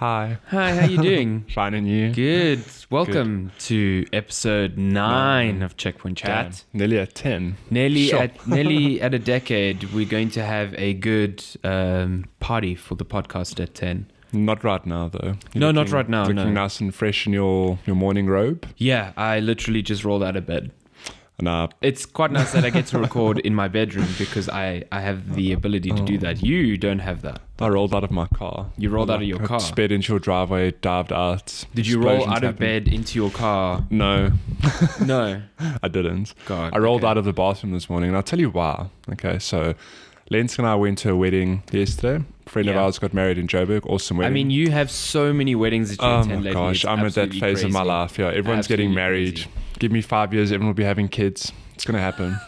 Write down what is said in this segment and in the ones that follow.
Hi. Hi, how you doing? Fine, and you? Good. Welcome to episode 9 of Checkpoint Chat. Damn. Nearly at 10. Nearly Sure. at a decade, we're going to have a good party for the podcast at 10. Not right now, though. No, not right now, Looking no. nice and fresh in your morning robe. Yeah, I literally just rolled out of bed. And It's quite nice that I get to record in my bedroom because I have the ability to do that. You don't have that. I rolled out of my car. You rolled out of your car? Sped into your driveway, dived out. Did you roll Explosions out of happened. bed into your car? No, No. I didn't. God. I rolled okay. out of the bathroom this morning, and I'll tell you why. Okay, so Lens and I went to a wedding yesterday. A friend of Yeah. ours got married in Joburg. Awesome wedding. I mean, you have so many weddings that you Oh attend my lately. gosh, It's I'm at that absolutely phase of my crazy. life. Yeah, everyone's getting Absolutely married. crazy. Give me 5 years, everyone will be having kids. It's gonna happen.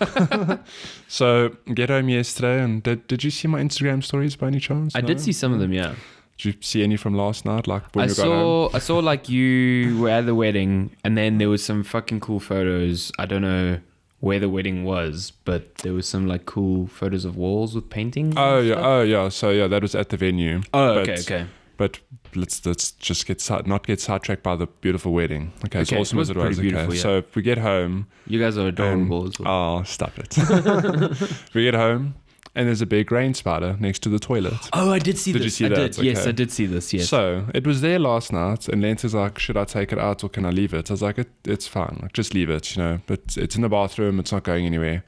So get home yesterday, and did you see my Instagram stories by any chance? I No? did see some of them, yeah. Did you see any from last night? Like when I you got home? saw like you were at the wedding and then there was some fucking cool photos. I don't know where the wedding was, but there was some like cool photos of walls with paintings. Oh and yeah, stuff. oh yeah. So yeah, that was at the venue. Oh, But- okay. But let's just not get sidetracked by the beautiful wedding. Okay, it's Okay, awesome it was as it was. pretty Okay, beautiful, yeah. so if we get home, You guys are adorable as well. oh stop it. We get home, and there's a big rain spider next to the toilet. Oh, I did see Did this. you see I that? did. Yes, Okay. I did see this. Yes. So it was there last night, and Lance is like, "Should I take it out or can I leave it?" I was like, "It's fine. Like, just leave it, you know." But it's in the bathroom. It's not going anywhere.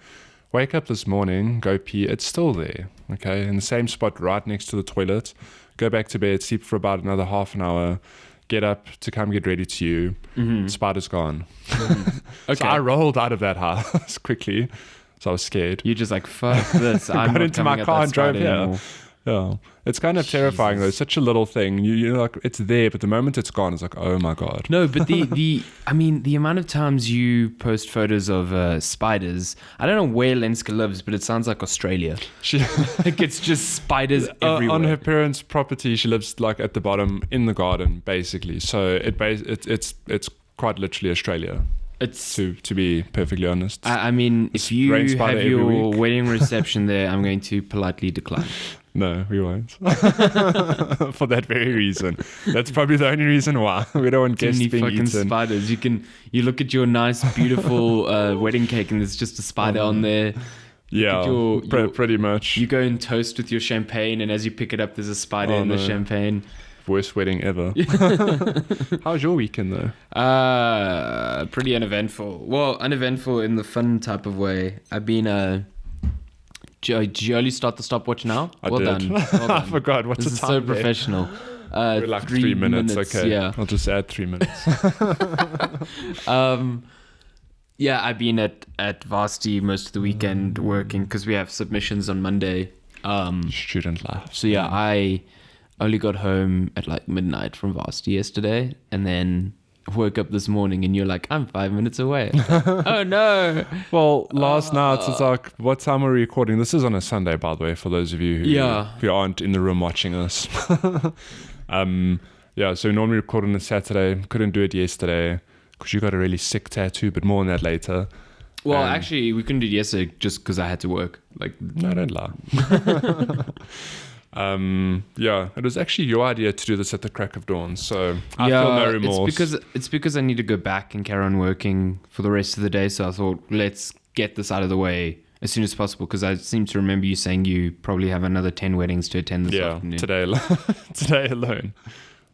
Wake up this morning, go pee. It's still there. Okay, in the same spot, right next to the toilet. Go back to bed, sleep for about another half an hour. Get up to come get ready to you. Spider's gone. Okay. So I rolled out of that house quickly. So I was scared. You're just like, fuck this. I'm Got not into my coming at car that and drove spider here. anymore. Yeah, it's kind of terrifying though. It's such a little thing. You know, like it's there, but the moment it's gone, it's like, oh my god. No, but the amount of times you post photos of spiders, I don't know where Lenska lives, but it sounds like Australia. She Like it's just spiders everywhere. on her parents' property, she lives like at the bottom in the garden, basically. So it's quite literally Australia. It's. To be perfectly honest. I mean, It's if you rain spider have every your week. wedding reception there, I'm going to politely decline. No, we won't. For that very reason. That's probably the only reason why we don't want Too guests many being fucking eaten. spiders. You look at your nice, beautiful wedding cake, and there's just a spider on there. Yeah, your- pretty much. You go and toast with your champagne, and as you pick it up, there's a spider Oh, in the no. champagne. Worst wedding ever. How's your weekend though? Pretty uneventful. Well, uneventful in the fun type of way. I've been did you only start the stopwatch now? I Well did. done. Well I done. forgot. What's This the is time so there? professional. We're like 3 minutes. Okay. Yeah. I'll just add 3 minutes. Yeah, I've been at Varsity most of the weekend working because we have submissions on Monday. Student life. So yeah, I only got home at like midnight from Varsity yesterday, and then woke up this morning and you're like, I'm 5 minutes away. Oh no. Well, last night it's like, what time are we recording? This is on a Sunday, by the way, for those of you who aren't in the room watching us. Yeah, so we normally record on a Saturday. Couldn't do it yesterday because you got a really sick tattoo, but more on that later. Well, actually, we couldn't do it yesterday just because I had to work. Like, No, don't lie. Yeah, it was actually your idea to do this at the crack of dawn, so I feel no remorse. It's because I need to go back and carry on working for the rest of the day. So I thought, let's get this out of the way as soon as possible. Because I seem to remember you saying you probably have another 10 weddings to attend this afternoon. today alone.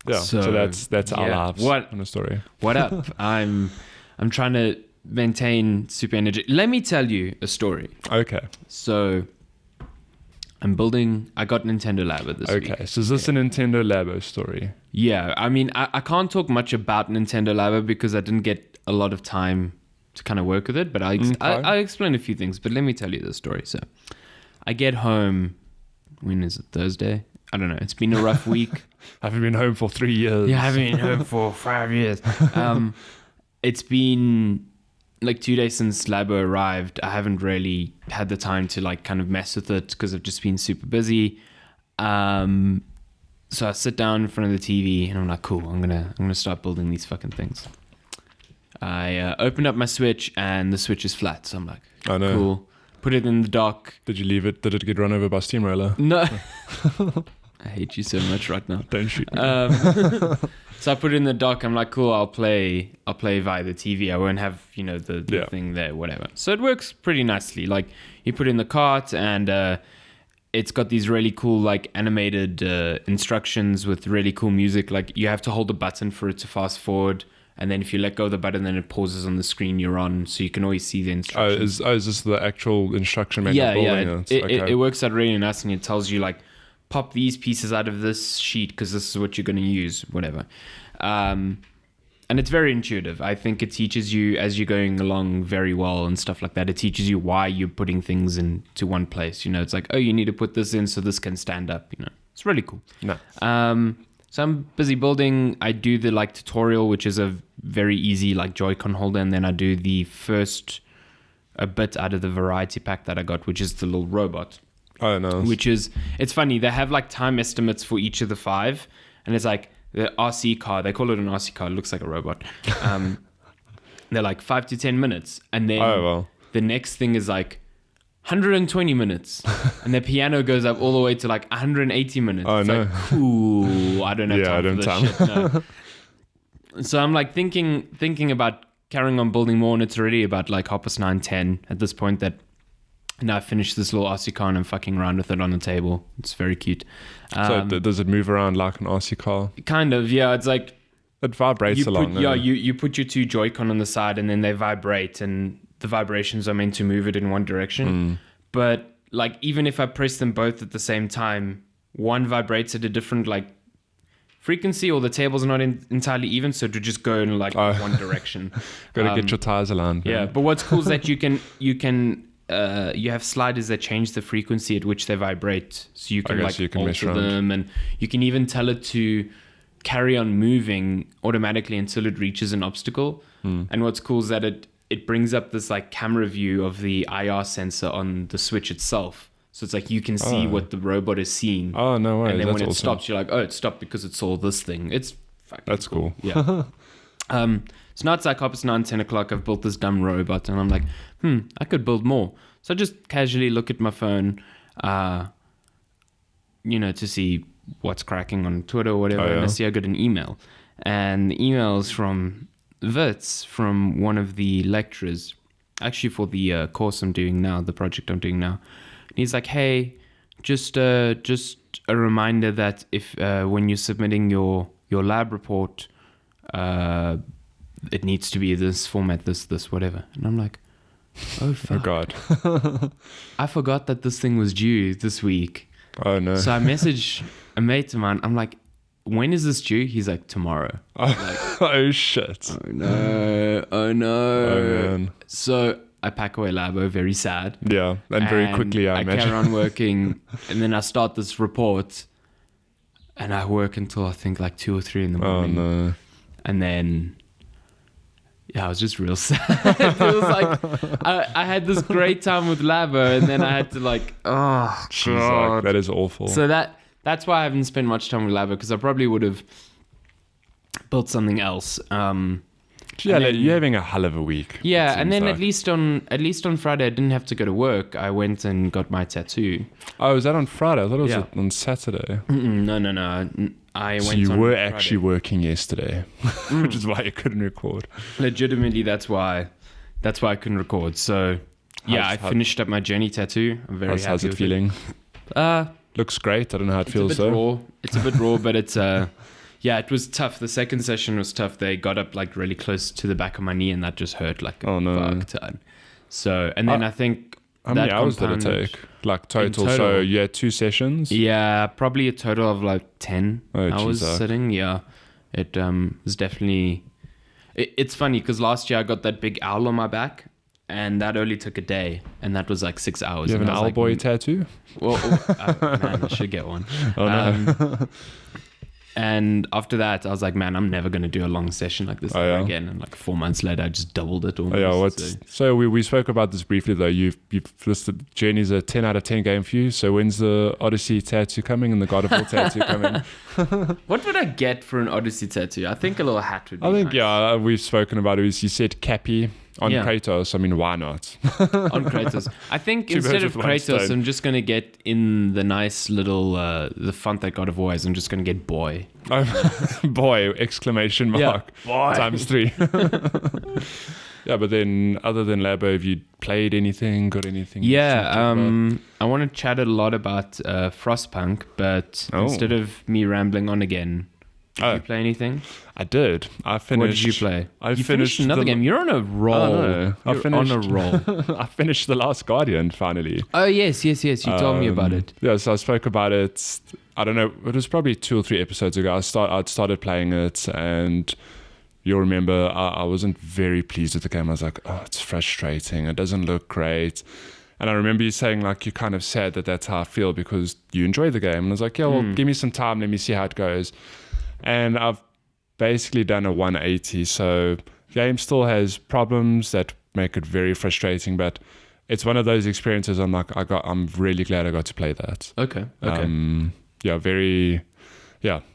Yeah, so that's our lives. What on a story? What up? I'm trying to maintain super energy. Let me tell you a story. Okay. So I got Nintendo Labo this week. Okay, so is this a Nintendo Labo story? Yeah, I mean, I can't talk much about Nintendo Labo because I didn't get a lot of time to kind of work with it, but I'll explain a few things. But let me tell you the story. So I get home, when is it, Thursday? I don't know. It's been a rough week. I haven't been home for 3 years. Yeah, I haven't been home for 5 years. It's been like 2 days since Labo arrived. I haven't really had the time to like kind of mess with it because I've just been super busy. So I sit down in front of the TV and I'm like, cool, I'm gonna start building these fucking things. I opened up my Switch and the Switch is flat. So I'm like, I know. cool. Put it in the dock. Did you leave it? Did it get run over by a steamroller? No. I hate you so much right now. Don't shoot me. So I put it in the dock. I'm like, cool, I'll play via the TV. I won't have, the thing there, whatever. So it works pretty nicely. Like, you put in the cart and it's got these really cool, like, animated instructions with really cool music. Like, you have to hold the button for it to fast forward. And then if you let go of the button, then it pauses on the screen you're on, so you can always see the instructions. Is this the actual instruction manual? Yeah. It works out really nice, and it tells you, like, pop these pieces out of this sheet because this is what you're going to use, whatever. And it's very intuitive. I think it teaches you as you're going along very well and stuff like that. It teaches you why you're putting things into one place. It's like, oh, you need to put this in so this can stand up. It's really cool. Nice. So I'm busy building. I do the like tutorial, which is a very easy like Joy-Con holder, and then I do the first a bit out of the variety pack that I got, which is the little robot. Oh, nice. Which is, it's funny, they have like time estimates for each of the 5, and it's like the RC car, they call it an RC car, it looks like a robot. They're like 5 to 10 minutes, and then the next thing is like 120 minutes, and the piano goes up all the way to like 180 minutes. Oh, it's no. like, cool, I don't have time for this shit. No. So I'm like thinking about carrying on building more, and it's already about like 9:10 at this point that now I finished this little RC car and I'm fucking around with it on the table. It's very cute. So does it move around like an RC car? Kind of, yeah. It's like it vibrates along. You put your 2 Joy-Con on the side and then they vibrate, and the vibrations are meant to move it in one direction. But like even if I press them both at the same time, one vibrates at a different like frequency, or the tables are not entirely even, so to just go in like one direction. Gotta get your tires aligned. Yeah, but what's cool is that you have sliders that change the frequency at which they vibrate, so you can alter them, and you can even tell it to carry on moving automatically until it reaches an obstacle. And what's cool is that it brings up this like camera view of the IR sensor on the Switch itself. So it's like you can see what the robot is seeing. Oh, no way. And then That's when it awesome. stops, you're like, oh, it stopped because it saw this thing. It's fucking That's cool. Yeah. So now it's like 10 o'clock. I've built this dumb robot, and I'm like, I could build more. So I just casually look at my phone, to see what's cracking on Twitter or whatever. And I see I got an email. And the email is from Wits, from one of the lecturers, actually for the course I'm doing now, the project I'm doing now. And he's like, hey, just a reminder that if when you're submitting your lab report, it needs to be this format, this, whatever. And I'm like, oh, fuck. Oh, God. I forgot that this thing was due this week. Oh, no. So I message a mate of mine. I'm like, when is this due? He's like, tomorrow. Oh, oh shit. Oh, no. Oh, no. Oh, man. So I pack away Labo, very sad. Yeah, and very quickly, I imagine. I carry on working, and then I start this report, and I work until I think like 2 or 3 in the morning. Oh, no. And then, I was just real sad. It was like, I had this great time with Labo, and then I had to like, oh, Jeez, God. like, that is awful. So that's why I haven't spent much time with Labo, because I probably would have built something else. Yeah, like, you're having a hell of a week. Yeah, and then like. at least on Friday I didn't have to go to work. I went and got my tattoo. Oh, was that on Friday? I thought it was on Saturday. No. I went. So you on were Friday. actually working yesterday, which is why you couldn't record. Legitimately, that's why I couldn't record. So yeah, I finished up my journey tattoo. I'm very happy. How's it with feeling? It. Looks great. I don't know how it feels It's a bit raw. It's a bit raw, but it's yeah, it was tough. The second session was tough. They got up like really close to the back of my knee, and that just hurt like a fuck ton. So, and then I think how many hours did it take? Like total? So you had 2 sessions? Yeah, probably a total of like 10 hours sitting. Yeah, it was definitely. It's funny because last year I got that big owl on my back, and that only took a day, and that was like 6 hours. You have an owl boy tattoo? Well, man, I should get one. Oh no. And after that, I was like, man, I'm never going to do a long session like this ever again. And like 4 months later, I just doubled it almost. So we spoke about this briefly, though. You've listed Journey's a 10 out of 10 game for you. So when's the Odyssey tattoo coming and the God of War tattoo coming? What would I get for an Odyssey tattoo? I think a little hat would be nice. Yeah, we've spoken about it. You said Cappy. on Yeah. Kratos. I mean, why not? On Kratos. I think Two instead birds of with one Kratos, stone. I'm just going to get in the nice little, the font that God of War is. I'm just going to get boy. Oh, boy! Exclamation mark. Boy. Times 3. Yeah, but then other than Labo, have you played anything? Got anything? Yeah, I want to chat a lot about Frostpunk, but instead of me rambling on again, did you play anything? I did. I finished. What did you play? You finished another game. You're on a roll. Oh, no. You're on a roll. I finished The Last Guardian finally. Oh, yes. You told me about it. Yeah, so I spoke about it. I don't know. It was probably 2 or 3 episodes ago. I'd started playing it, and you'll remember I wasn't very pleased with the game. I was like, oh, it's frustrating. It doesn't look great. And I remember you saying, like, you're kind of sad that that's how I feel because you enjoy the game. And I was like, yeah, well, give me some time. Let me see how it goes. And I've basically done a 180. So the game still has problems that make it very frustrating, but it's one of those experiences I'm like, I'm really glad I got to play that. Okay.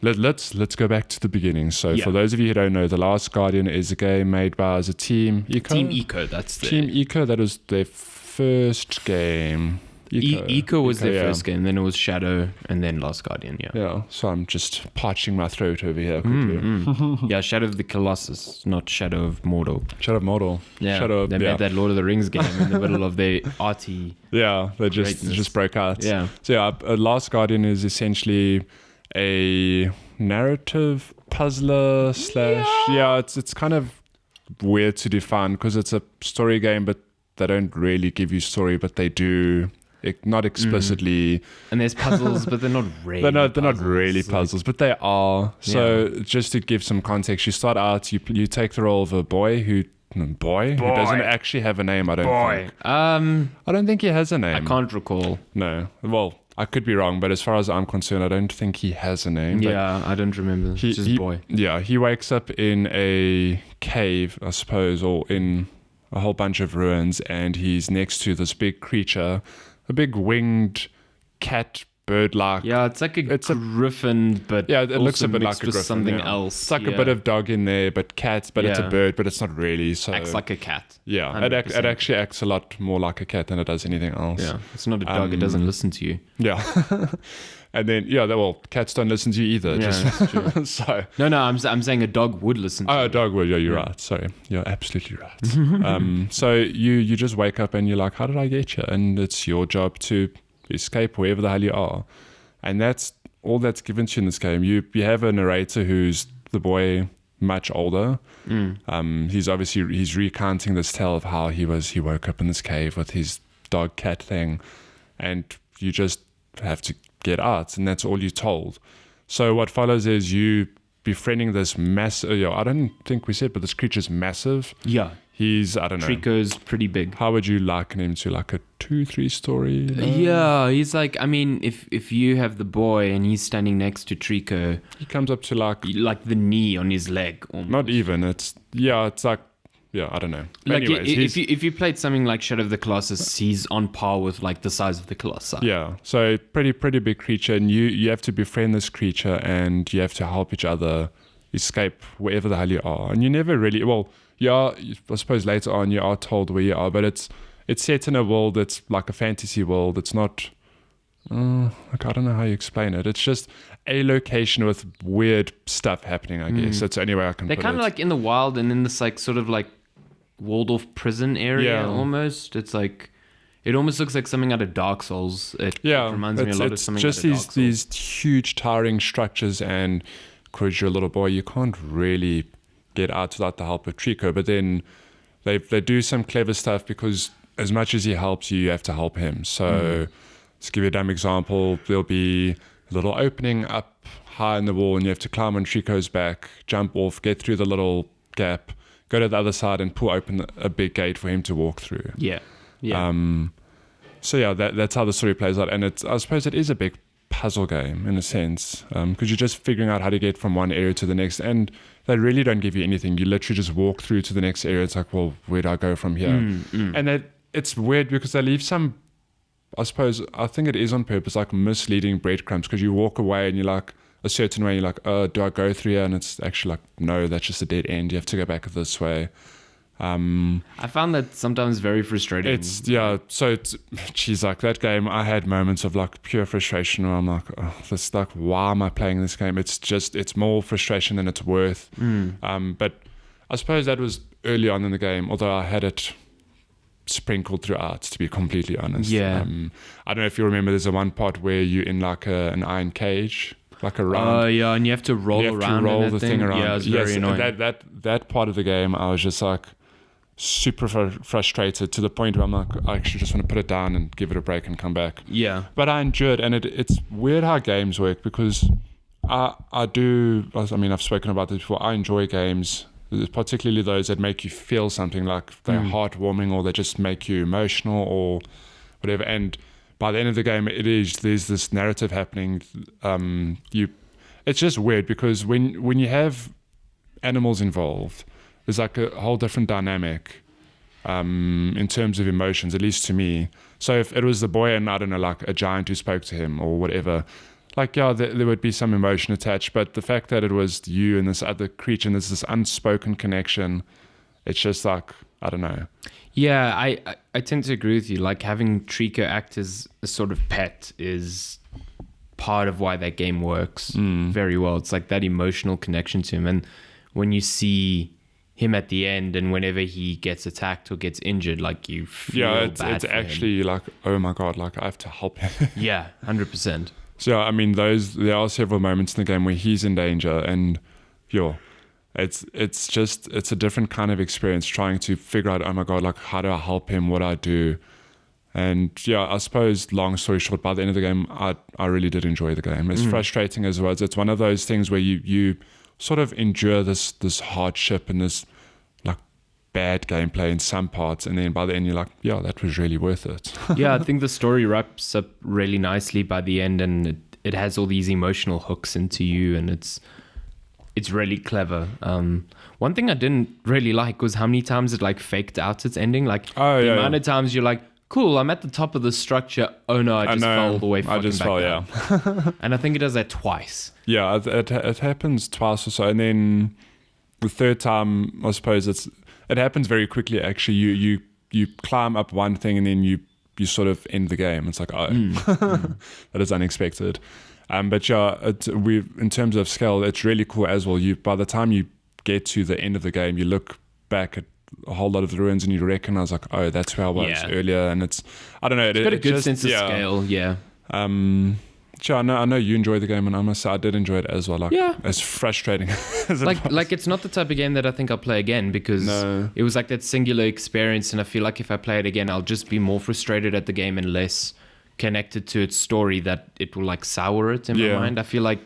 Let's go back to the beginning. So for those of you who don't know, The Last Guardian is a game made by a Team Eco. Team Eco, that's the... Team Eco, that was their first game. Eco was their first game, then it was Shadow, and then Last Guardian, Yeah, so I'm just parching my throat over here quickly. Yeah, Shadow of the Colossus, not Shadow of Mordor. Shadow of Mordor. Yeah, they made that Lord of the Rings game in the middle of their arty. Yeah, they just broke out. Yeah. So Last Guardian is essentially a narrative puzzler slash it's kind of weird to define because it's a story game, but they don't really give you story, but they do not explicitly. And there's puzzles, but they're not really they're not really puzzles, but they are. So just to give some context, you start out, you take the role of a boy who doesn't actually have a name. I don't think he has a name. I can't recall. No, well, I could be wrong, but as far as I'm concerned, I don't think he has a name. Yeah, I don't remember. Just boy. Yeah, he wakes up in a cave, I suppose, or in a whole bunch of ruins, and he's next to this big creature, a big winged cat bird-like. Yeah, it's like a griffin, but it looks a bit like a griffin. Something else. It's like a bit of dog in there, but cats, but it's a bird, but it's not really. So acts like a cat. Yeah, it actually acts a lot more like a cat than it does anything else. Yeah, it's not a dog. It doesn't listen to you. Yeah. And then, cats don't listen to you either. Yeah, that's true. So No, I'm saying a dog would listen to you. a dog would. Yeah, you're right. Sorry. You're absolutely right. So you just wake up and you're like, how did I get here? And it's your job to escape wherever the hell you are. And that's all that's given to you in this game. You have a narrator who's the boy much older. He's recounting this tale of how he woke up in this cave with his dog cat thing, and you just have to get out, and that's all you're told. So what follows is you befriending this massive, I don't think we said, but this creature's massive. Yeah. He's, I don't know. Trico's pretty big. How would you liken him to, like a 2-3 story? Yeah, he's like, I mean, if you have the boy and he's standing next to Trico, he comes up to like the knee on his leg. Almost. Not even. It's like, I don't know. Like anyways, if you played something like Shadow of the Colossus, he's on par with like the size of the Colossus. Yeah, so pretty big creature, and you have to befriend this creature, and you have to help each other escape wherever the hell you are. And you never really, I suppose later on you are told where you are, but it's set in a world that's like a fantasy world. It's not, like, I don't know how you explain it. It's just a location with weird stuff happening, I guess. That's the only way I can put it. They're kind of like in the wild and in this like sort of like walled off prison area almost. It's like, it almost looks like something out of Dark Souls. It reminds me a lot of something out of Dark Souls. It's just these huge towering structures, and because you're a little boy, you can't really get out without the help of Trico. But then they do some clever stuff, because as much as he helps you, you have to help him. So to give you a dumb example, there'll be a little opening up high in the wall, and you have to climb on Trico's back, jump off, get through the little gap, go to the other side and pull open a big gate for him to walk through. Yeah. So that's how the story plays out. And I suppose it is a big puzzle game in a sense, because you're just figuring out how to get from one area to the next, and they really don't give you anything. You literally just walk through to the next area. It's like, well, where do I go from here? And it's weird because they leave some, I think it is on purpose, like misleading breadcrumbs, because you walk away and you're like a certain way, you're like, do I go through here? And it's actually like, no, that's just a dead end. You have to go back this way. I found that sometimes very frustrating. Geez, like that game, I had moments of like pure frustration where I'm like, oh, this, like, why am I playing this game? It's more frustration than it's worth. But I suppose that was early on in the game, although I had it sprinkled throughout, to be completely honest. Yeah. I don't know if you remember, there's a one part where you're in like an iron cage, like a round. Oh yeah, and you have to roll you have around. To roll in the that thing around. Yeah, it's very annoying. That part of the game, I was just like super frustrated to the point where I'm like, I actually just want to put it down and give it a break and come back. Yeah. But I enjoyed, and it's weird how games work, because I do. I mean, I've spoken about this before. I enjoy games, particularly those that make you feel something, like they're heartwarming or they just make you emotional or whatever. And by the end of the game, there's this narrative happening. It's just weird, because when you have animals involved, there's like a whole different dynamic in terms of emotions, at least to me. So if it was the boy and, I don't know, like a giant who spoke to him or whatever, like, yeah, there would be some emotion attached. But the fact that it was you and this other creature and there's this unspoken connection, it's just like, I don't know. Yeah, I tend to agree with you. Like, having Trico act as a sort of pet is part of why that game works very well. It's like that emotional connection to him. And when you see him at the end and whenever he gets attacked or gets injured, like, you feel bad it's for actually him. like, oh my God, like I have to help him. Yeah, 100%. So, I mean, there are several moments in the game where he's in danger, and it's a different kind of experience trying to figure out, oh my God, like, how do I help him? What do I do? And yeah, I suppose, long story short, by the end of the game, I really did enjoy the game. It's frustrating as well. It's one of those things where you sort of endure this hardship and this like bad gameplay in some parts, and then by the end you're like, yeah, that was really worth it. Yeah, I think the story wraps up really nicely by the end, and it has all these emotional hooks into you, and it's really clever. One thing I didn't really like was how many times it like faked out its ending. Like the amount of times you're like, cool, I'm at the top of the structure. Oh no, I just fell all the way fucking back down. Yeah. And I think it does that twice. Yeah, it happens twice or so, and then the third time, I suppose it happens very quickly. Actually, you climb up one thing and then you sort of end the game. It's like, that is unexpected. But yeah, in terms of scale, it's really cool as well. By the time you get to the end of the game, you look back at a whole lot of the ruins and you recognize like, oh, that's where I was earlier. And it's, I don't know, it's got a good sense of scale. Yeah. Sure, I know you enjoy the game, and I must say I did enjoy it as well. Like, as frustrating as it was. Like it's not the type of game that I think I'll play again, because it was like that singular experience, and I feel like if I play it again, I'll just be more frustrated at the game and less connected to its story, that it will like sour it in my mind. I feel like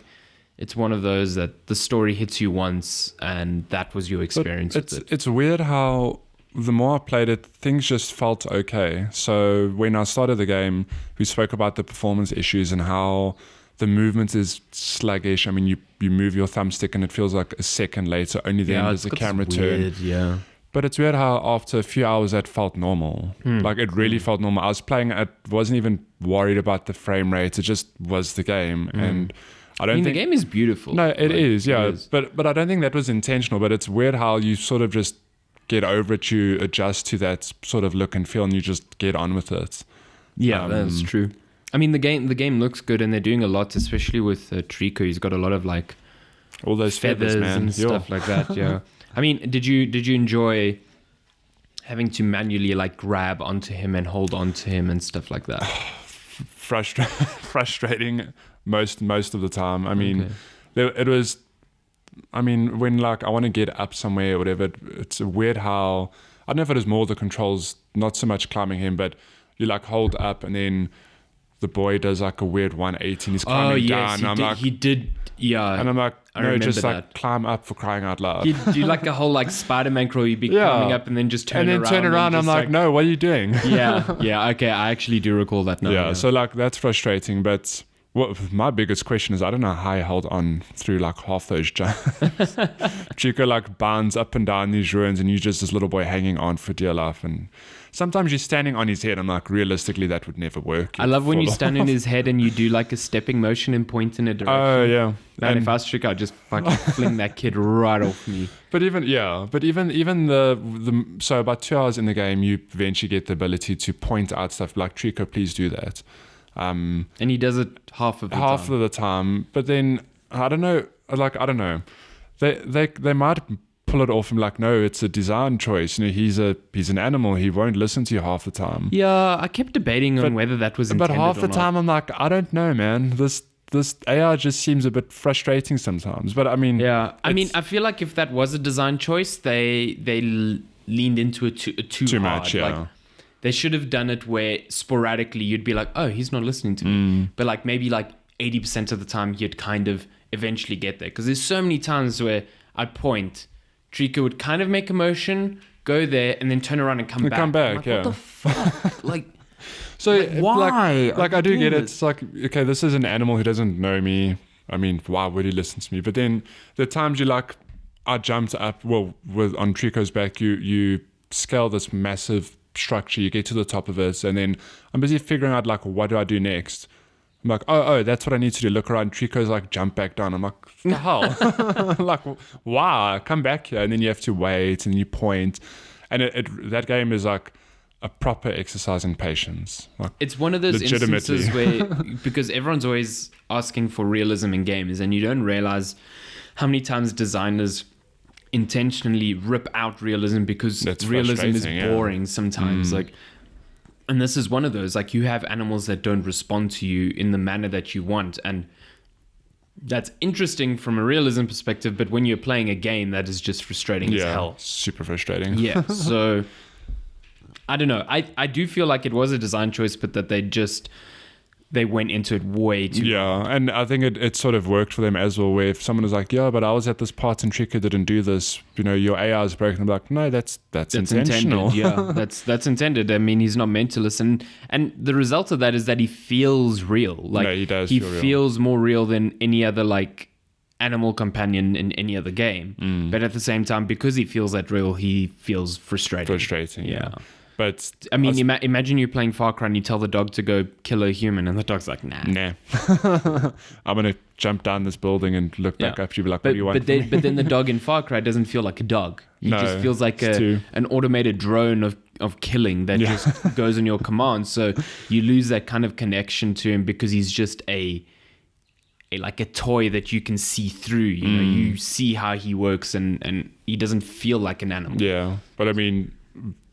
it's one of those that the story hits you once, and that was your experience with it. It's weird how the more I played it, things just felt okay. So when I started the game, we spoke about the performance issues and how the movement is sluggish. I mean, you move your thumbstick and it feels like a second later, only then does the camera turn. Yeah. But it's weird how after a few hours that felt normal. Like it really felt normal. I was playing it, wasn't even worried about the frame rate. It just was the game. And I mean, the game is beautiful. No, it is, yeah. It is. But I don't think that was intentional. But it's weird how you sort of just get over it, you adjust to that sort of look and feel, and you just get on with it. Yeah, that's true. I mean, the game looks good, and they're doing a lot, especially with Trico. He's got a lot of like all those feathers, man, and stuff like that. Yeah. I mean, did you enjoy having to manually like grab onto him and hold onto him and stuff like that? Frustrating most of the time. I mean, it was. I mean, when like I want to get up somewhere or whatever, it's weird how, I don't know if it is more the controls, not so much climbing him, but you like hold up and then the boy does like a weird 180 and he's climbing down. And I'm like, he did, yeah. And I'm like, no, just like climb up, for crying out loud. You do like a whole like Spider-Man crawl, you'd be climbing up and then just turn around. I'm like, no, what are you doing? Yeah, okay, I actually do recall that now. Yeah, so like that's frustrating, but my biggest question is, I don't know how I held on through like half those jumps. Chico like bounds up and down these ruins and you're just this little boy hanging on for dear life. And sometimes you're standing on his head. I'm like, realistically, that would never work. I love when you stand in his head and you do like a stepping motion and point in a direction. Oh, yeah. Man, if I was Trico, I'd just fucking fling that kid right off me. But even the so about 2 hours in the game, you eventually get the ability to point out stuff like Trico, please do that. And he does it half of the time. But then I don't know. They might pull it off and like, no, it's a design choice. You know, he's an animal. He won't listen to you half the time. Yeah, I kept debating on whether that was intended. But half the time, I'm like, I don't know, man. This AI just seems a bit frustrating sometimes. But I mean, yeah, I feel like if that was a design choice, they leaned into it too hard. Much. Yeah. Like, they should have done it where sporadically you'd be like, oh, he's not listening to me. But like maybe like 80% of the time you'd kind of eventually get there. Because there's so many times where I'd point, Trico would kind of make a motion, go there, and then turn around and come back. Come back, like, yeah. What the fuck? Like, so like, why? Like I do get it. It's like, okay, this is an animal who doesn't know me. I mean, why would he listen to me? But then the times you like, I jumped up, well, on Trico's back, you scale this massive structure, you get to the top of it, and then I'm busy figuring out like, what do I do next? I'm like, oh, that's what I need to do. Look around. Trico's like, jump back down. I'm like, the hell? Like, wow, come back here. And then you have to wait and you point. And that game is like a proper exercise in patience. Like, it's one of those instances where, because everyone's always asking for realism in games, and you don't realize how many times designers intentionally rip out realism because realism is boring sometimes. Like, and this is one of those, like, you have animals that don't respond to you in the manner that you want, and that's interesting from a realism perspective, but when you're playing a game, that is just frustrating as hell. Super frustrating. Yeah. So I don't know. I do feel like it was a design choice, but that they went into it way too hard. And I think it sort of worked for them as well, where if someone was like, yeah, but I was at this part and Trico didn't do this, you know, your AI is broken. I'm like, no, that's intentional. Intended. Yeah, that's intended. I mean, he's not meant to listen. And the result of that is that he feels real. Like, no, he does he feel real. Feels more real than any other like animal companion in any other game. But at the same time, because he feels that real, he feels frustrating. Yeah. But I mean, imagine you playing Far Cry and you tell the dog to go kill a human, and the dog's like, nah. I'm gonna jump down this building and look back up. You'll be like, what do you want? But then the dog in Far Cry doesn't feel like a dog. He just feels like an automated drone of killing that just goes on your command. So you lose that kind of connection to him because he's just a toy that you can see through. You know, you see how he works, and he doesn't feel like an animal. Yeah, but I mean,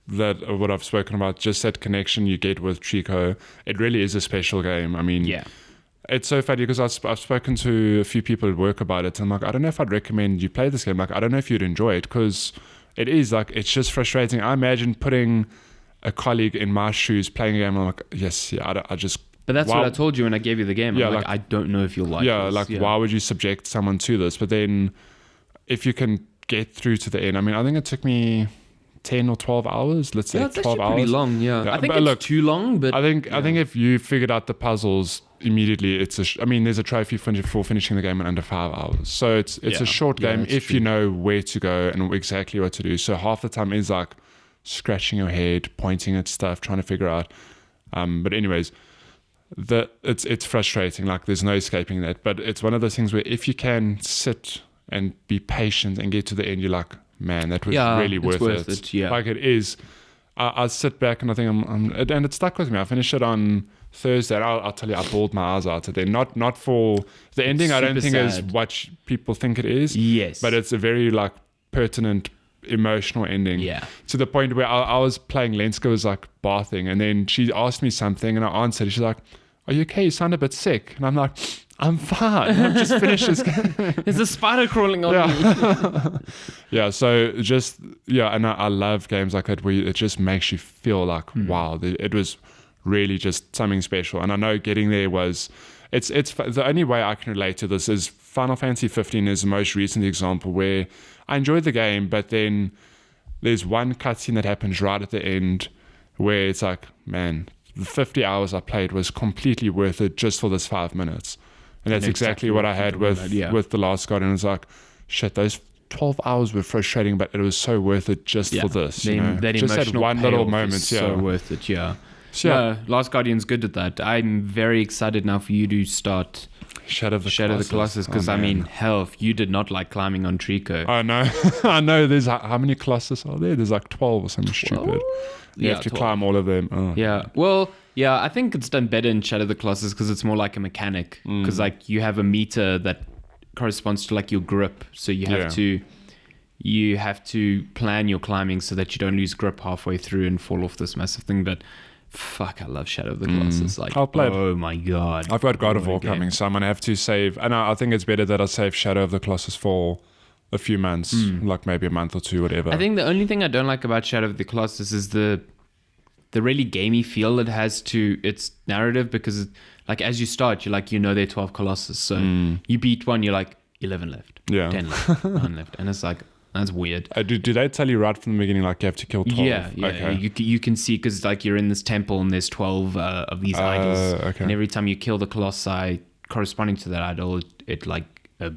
that what I've spoken about, just that connection you get with Trico, it really is a special game. I mean, it's so funny because I've spoken to a few people at work about it, and I'm like, I don't know if I'd recommend you play this game. Like, I don't know if you'd enjoy it, because it is like, it's just frustrating. I imagine putting a colleague in my shoes playing a game, I'm like, I just. But that's what I told you when I gave you the game. I'm like, I don't know if you'll like this. Why would you subject someone to this? But then if you can get through to the end, I mean, I think it took me 10 or 12 hours, let's say 12 hours. Pretty long, yeah. I think it's too long, but I think if you figured out the puzzles immediately, I mean, there's a trophy for finishing the game in under 5 hours. So it's a short game if you know where to go and exactly what to do. So half the time is like scratching your head, pointing at stuff, trying to figure out. But anyways, it's frustrating. Like, there's no escaping that. But it's one of those things where if you can sit and be patient and get to the end, you're like, man, that was really worth it. Yeah. Like, it is. I sit back and I think and it stuck with me. I finished it on Thursday. And I'll tell you, I bawled my eyes out today. Not for the ending. I don't think is what people think it is. Yes, but it's a very like pertinent, emotional ending. Yeah. To the point where I was playing. Lenska was like bathing, and then she asked me something, and I answered. She's like, "Are you okay? You sound a bit sick." And I'm like, I'm fine. I've just finished this game. There's a spider crawling on me. So and I love games like that where it just makes you feel like, wow, it was really just something special. And I know getting there was, it's the only way I can relate to this is Final Fantasy 15 is the most recent example where I enjoyed the game, but then there's one cutscene that happens right at the end where it's like, man, the 50 hours I played was completely worth it just for this 5 minutes. And that's exactly what I had with The Last Guardian. It's like, shit, those 12 hours were frustrating, but it was so worth it just for this. That just that one little moment. so worth it, So, yeah. No, Last Guardian's good at that. I'm very excited now for you to start Shadow of the Colossus, because Oh, I mean, man. hell, if you did not like climbing on Trico. I know. I know. There's how many Colossus are there? There's like 12 or something stupid. You have to 12. climb all of them. Oh, Yeah. Well, yeah, I think it's done better in Shadow of the Colossus because it's more like a mechanic. Because like you have a meter that corresponds to like your grip, so you have to plan your climbing so that you don't lose grip halfway through and fall off this massive thing. But fuck, I love Shadow of the Colossus. Like, I'll play it. oh my god, I've got God of What a War game. coming, so I'm gonna have to save. And I think it's better that I save Shadow of the Colossus for a few months, like maybe a month or two, whatever. I think the only thing I don't like about Shadow of the Colossus is the really gamey feel it has to its narrative, because like as you start, you're like, there are 12 Colossus, so you beat one, you're like 11 left, Yeah. 10 left, 9 left, and it's like, that's weird. Do they tell you right from the beginning, like you have to kill 12? Yeah. Okay. You can see, because like you're in this temple and there's 12 of these idols, Okay. and every time you kill the Colossi corresponding to that idol, it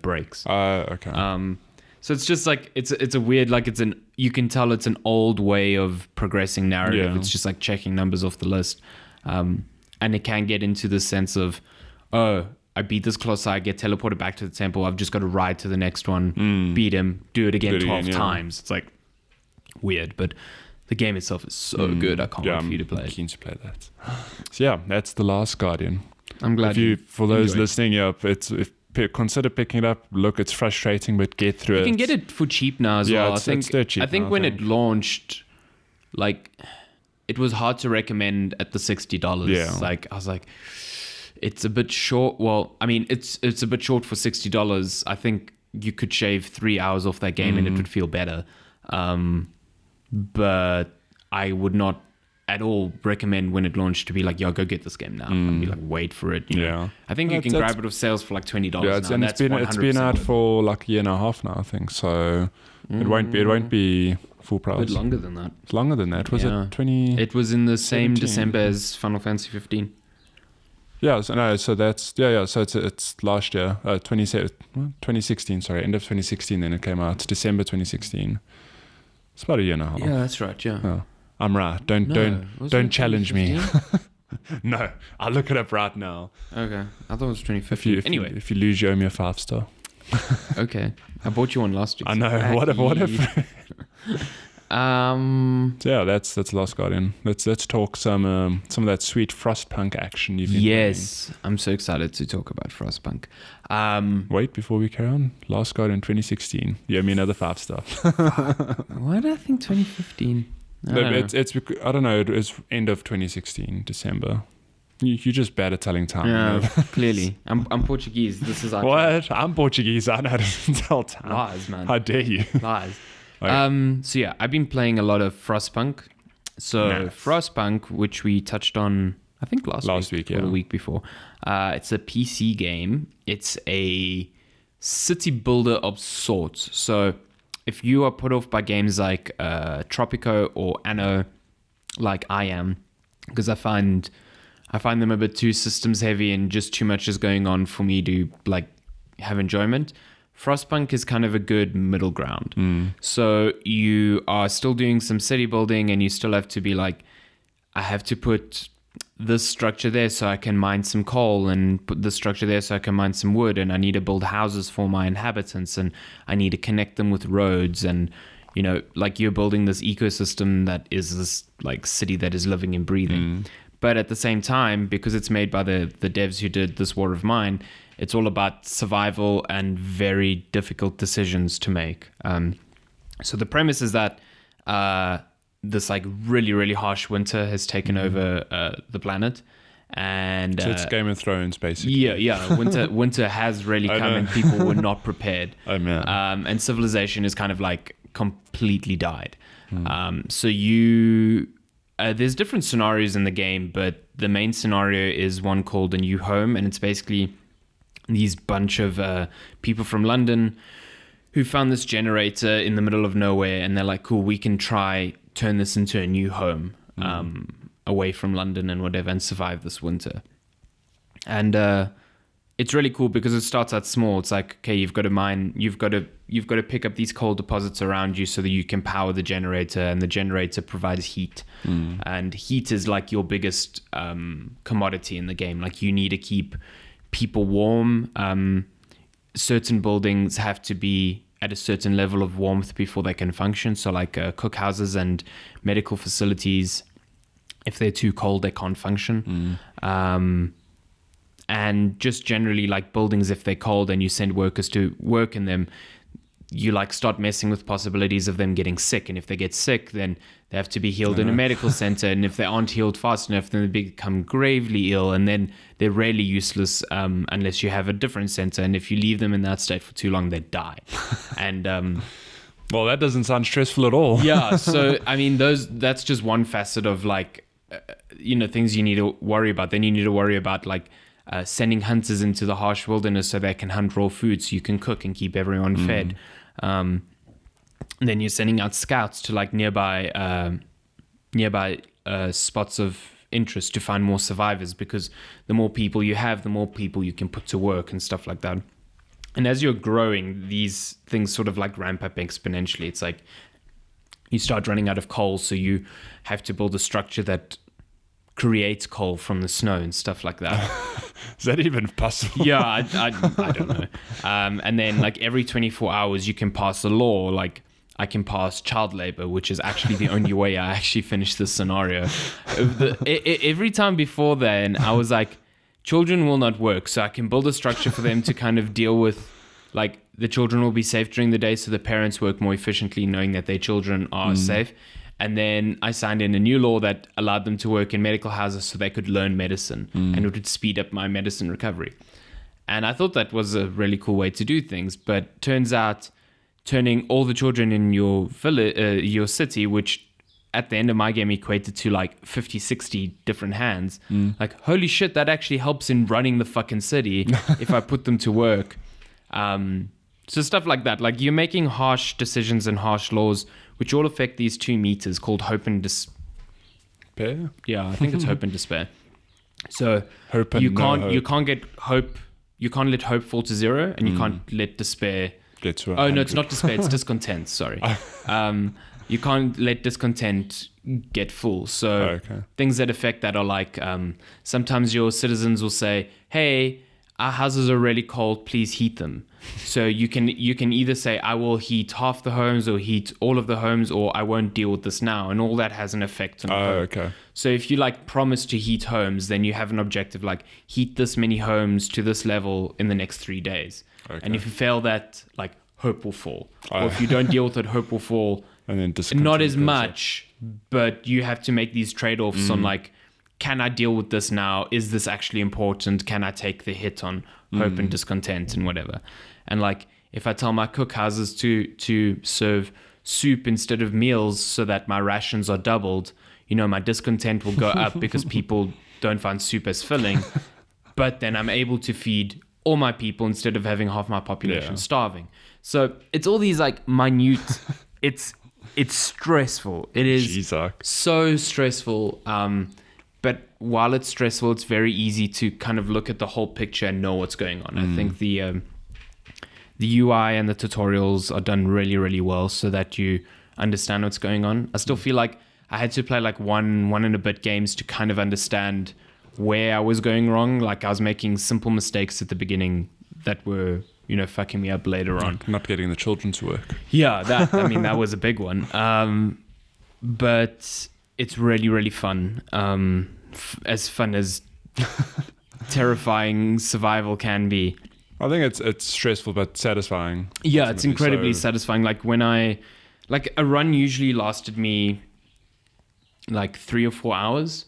breaks. Okay. So it's just like it's a weird, like you can tell it's an old way of progressing narrative. Yeah. It's just like checking numbers off the list, and it can get into the sense of, oh, I beat this Colossi, I get teleported back to the temple. I've just got to ride to the next one, beat him, do it again 12 times. It's like weird, but the game itself is so good. I can't wait for you to play I'm it. keen to play that. So yeah, that's The Last Guardian. I'm glad. For those enjoyed it. listening, consider picking it up. Look, it's frustrating, but get through it. You can get it for cheap now as well. It's dirt cheap I think now, when it launched, like, it was hard to recommend at the $60. Yeah. Like, I was like, it's a bit short. Well, I mean, it's a bit short for $60. I think you could shave 3 hours off that game and it would feel better. But I would not at all recommend when it launched to be like, go get this game now. I'd be like, wait for it. You know? Yeah. I think you can grab it off sales for like $20 Yeah, now. And it's been out for like a year and a half now, I think. So it won't be full a price. bit longer than that. It's longer than that. Was Yeah. it 20? It was in the same 17. December as Final Fantasy 15. Yeah, so that's so it's last year, 2016, sorry, end of 2016. Then it came out December 2016. It's about a year and a half. Yeah, that's right. Yeah. Oh, I'm right. Don't challenge me. No, I'll look it up right now. Okay, I thought it was 2015. Anyway, if you lose, you owe me a 5-star. okay, I bought you one last week. I know. What if? So yeah, that's Last Guardian. Let's talk some of that sweet Frostpunk action you've been Yes, I'm so excited to talk about Frostpunk. playing. Wait, before we carry on, Last Guardian 2016. You owe me another 5-star. Why did I think 2015? I don't know. It was end of 2016, December. You're just bad at telling time. Yeah, You know? clearly. I'm Portuguese. This is our What? I'm Portuguese. I know how to tell time. lies, man. How dare you? Lies. Okay. So yeah, I've been playing a lot of Frostpunk. So Nice. Frostpunk, which we touched on, I think last week or yeah. the week before. It's a PC game. It's a city builder of sorts. So if you are put off by games like Tropico or Anno, like I am, because I find them a bit too systems heavy and just too much is going on for me to like have enjoyment. Frostpunk is kind of a good middle ground. So you are still doing some city building and you still have to be like, I have to put this structure there so I can mine some coal, and put this structure there so I can mine some wood, and I need to build houses for my inhabitants, and I need to connect them with roads, and like you're building this ecosystem that is this like city that is living and breathing. But at the same time, because it's made by the devs who did this War of Mine, it's all about survival and very difficult decisions to make. So the premise is that this like really, really harsh winter has taken over the planet. And So it's Game of Thrones, basically. Yeah. Winter has really come and people were not prepared. Oh, man. And civilization is kind of like completely died. So there's different scenarios in the game, but the main scenario is one called A New Home, and it's basically these bunch of people from London who found this generator in the middle of nowhere, and they're like, cool, we can turn this into a new home away from London and whatever, and survive this winter. And it's really cool because it starts out small. It's like, okay, you've got to mine, you've got to pick up these coal deposits around you so that you can power the generator, and the generator provides heat. And heat is like your biggest commodity in the game. Like, you need to keep people warm. Certain buildings have to be at a certain level of warmth before they can function. So like cookhouses and medical facilities, if they're too cold, they can't function. And just generally, like, buildings, if they're cold and you send workers to work in them, you like start messing with possibilities of them getting sick. And if they get sick, then they have to be healed in a medical center. And if they aren't healed fast enough, then they become gravely ill. And then they're really useless unless you have a different center. And if you leave them in that state for too long, they die. And well, that doesn't sound stressful at all. yeah. So, I mean, that's just one facet of like, things you need to worry about. Then you need to worry about like, sending hunters into the harsh wilderness so they can hunt raw food so you can cook and keep everyone fed. And then you're sending out scouts to like nearby spots of interest to find more survivors, because the more people you have, the more people you can put to work and stuff like that. And as you're growing, these things sort of like ramp up exponentially. It's like you start running out of coal, so you have to build a structure that creates coal from the snow and stuff like that. Is that even possible? Yeah, I don't know. And then like every 24 hours you can pass a law, like I can pass child labor, which is actually the only way I actually finished this scenario. Every time before then, I was like, children will not work, so I can build a structure for them to kind of deal with, like, the children will be safe during the day, so the parents work more efficiently knowing that their children are safe. And then I signed in a new law that allowed them to work in medical houses so they could learn medicine, and it would speed up my medicine recovery. And I thought that was a really cool way to do things. But turns out turning all the children in your your city, which at the end of my game equated to like 50, 60 different hands. Like, holy shit, that actually helps in running the fucking city if I put them to work. So stuff like that. Like, you're making harsh decisions and harsh laws which all affect these two meters called hope and despair. Yeah, I think it's hope and despair. So Hope and you no can't hope. you can't get hope. You can't let hope fall to zero, and you can't let despair. Get to Oh no, it's not despair. It's discontent. Sorry. You can't let discontent get full. So things that affect that are like sometimes your citizens will say, "Hey, our houses are really cold. Please heat them." So you can either say, "I will heat half the homes," or heat all of the homes, or "I won't deal with this now," and all that has an effect on hope. So if you like promise to heat homes, then you have an objective like heat this many homes to this level in the next 3 days. And if you fail that, like, hope will fall. Or if you don't deal with it, hope will fall. And then not as much, but you have to make these trade-offs on like, can I deal with this now? Is this actually important? Can I take the hit on hope and discontent and whatever? And like, if I tell my cookhouses to serve soup instead of meals so that my rations are doubled, my discontent will go up because people don't find soup as filling. But then I'm able to feed all my people instead of having half my population starving. So it's all these like minute, it's stressful. It is so stressful. But while it's stressful, it's very easy to kind of look at the whole picture and know what's going on. I think the UI and the tutorials are done really, really well so that you understand what's going on. I still feel like I had to play like one and a bit games to kind of understand where I was going wrong. Like, I was making simple mistakes at the beginning that were, fucking me up later on. Not getting the children to work. Yeah, that was a big one. But it's really, really fun. As fun as terrifying survival can be. I think it's stressful but satisfying. Yeah, it's incredibly satisfying. Like, when a run usually lasted me like 3 or 4 hours.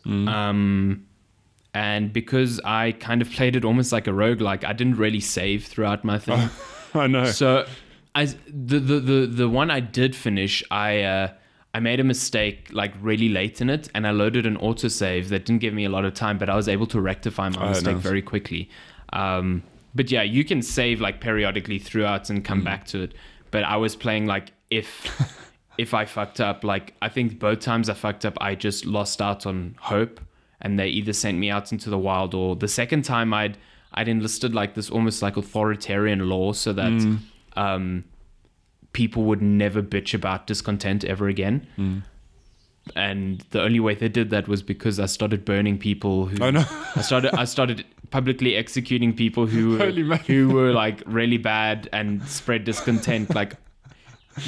And because I kind of played it almost like a roguelike, I didn't really save throughout my thing. I know. So the one I did finish, I made a mistake like really late in it, and I loaded an autosave that didn't give me a lot of time, but I was able to rectify my mistake very quickly. But yeah, you can save like periodically throughout and come back to it. But I was playing like if I fucked up, like I think both times I fucked up, I just lost out on hope, and they either sent me out into the wild, or the second time I'd I'd enlisted like this almost like authoritarian law so that people would never bitch about discontent ever again. And the only way they did that was because I started burning people who I started publicly executing people who were like really bad and spread discontent. Like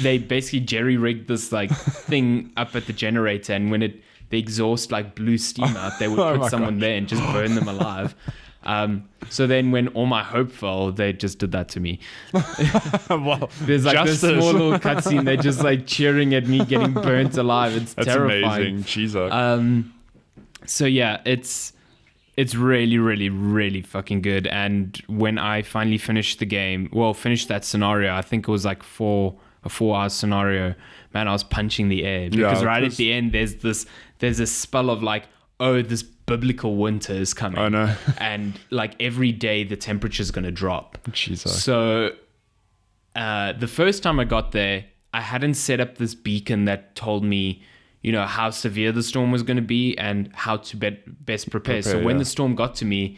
they basically jerry-rigged this like thing up at the generator, and when the exhaust like blew steam out, they would put someone there and just burn them alive. So then when all my hope fell, they just did that to me. Well, there's like this small little cutscene. They're just like cheering at me getting burnt alive. That's terrifying. Amazing. Jesus. So yeah, it's really, really, really fucking good. And when I finally finished the game, finished that scenario, I think it was like a 4-hour scenario. Man, I was punching the air because at the end there's this spell of like, oh, this biblical winter is coming. Oh no. And like every day the temperature's going to drop. Jesus. So the first time I got there, I hadn't set up this beacon that told me, you know, how severe the storm was going to be and how to best prepare. So when the storm got to me,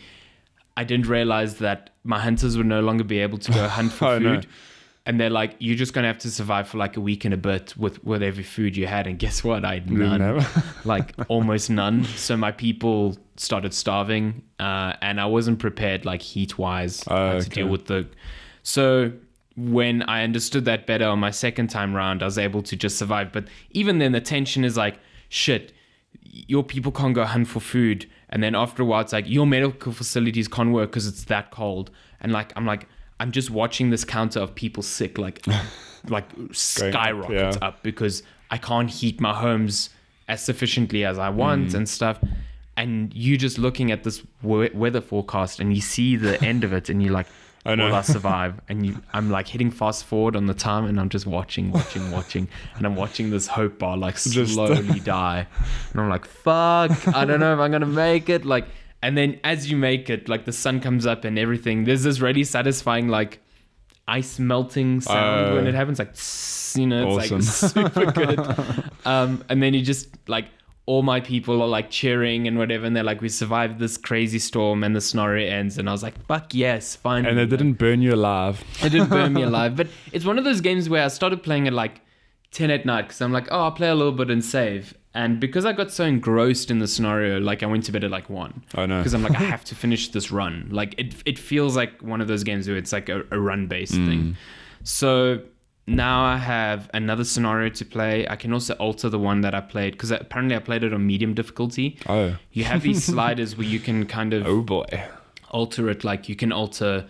I didn't realize that my hunters would no longer be able to go hunt for food. No. And they're like, you're just going to have to survive for like a week and a bit with every food you had. And guess what? I had none. Like almost none. So my people started starving. And I wasn't prepared like heat-wise to deal with the... So when I understood that better on my second time round, I was able to just survive. But even then the tension is like, shit, your people can't go hunt for food. And then after a while, it's like, your medical facilities can't work because it's that cold. And like, I'm just watching this counter of people sick, like skyrockets up because I can't heat my homes as sufficiently as I want and stuff. And you just looking at this weather forecast and you see the end of it and you're like, will I survive? And I'm like hitting fast forward on the time and I'm just watching. And I'm watching this hope bar like slowly die. And I'm like, fuck, I don't know if I'm going to make it. Like, and then as you make it, like the sun comes up and everything, there's this really satisfying like ice melting sound when it happens, like, you know, it's awesome. Like super good. And then you just like, all my people are like cheering and whatever. And they're like, we survived this crazy storm and the scenario ends. And I was like, fuck yes, finally. And it didn't burn you alive. It didn't burn me alive. But it's one of those games where I started playing at like 10 at night because I'm like, I'll play a little bit and save. And because I got so engrossed in the scenario, like I went to bed at like 1. Oh no. Because I'm like, I have to finish this run. Like it feels like one of those games where it's like a run-based thing. So now I have another scenario to play. I can also alter the one that I played because apparently I played it on medium difficulty. Oh. You have these sliders where you can kind of alter it. Like you can alter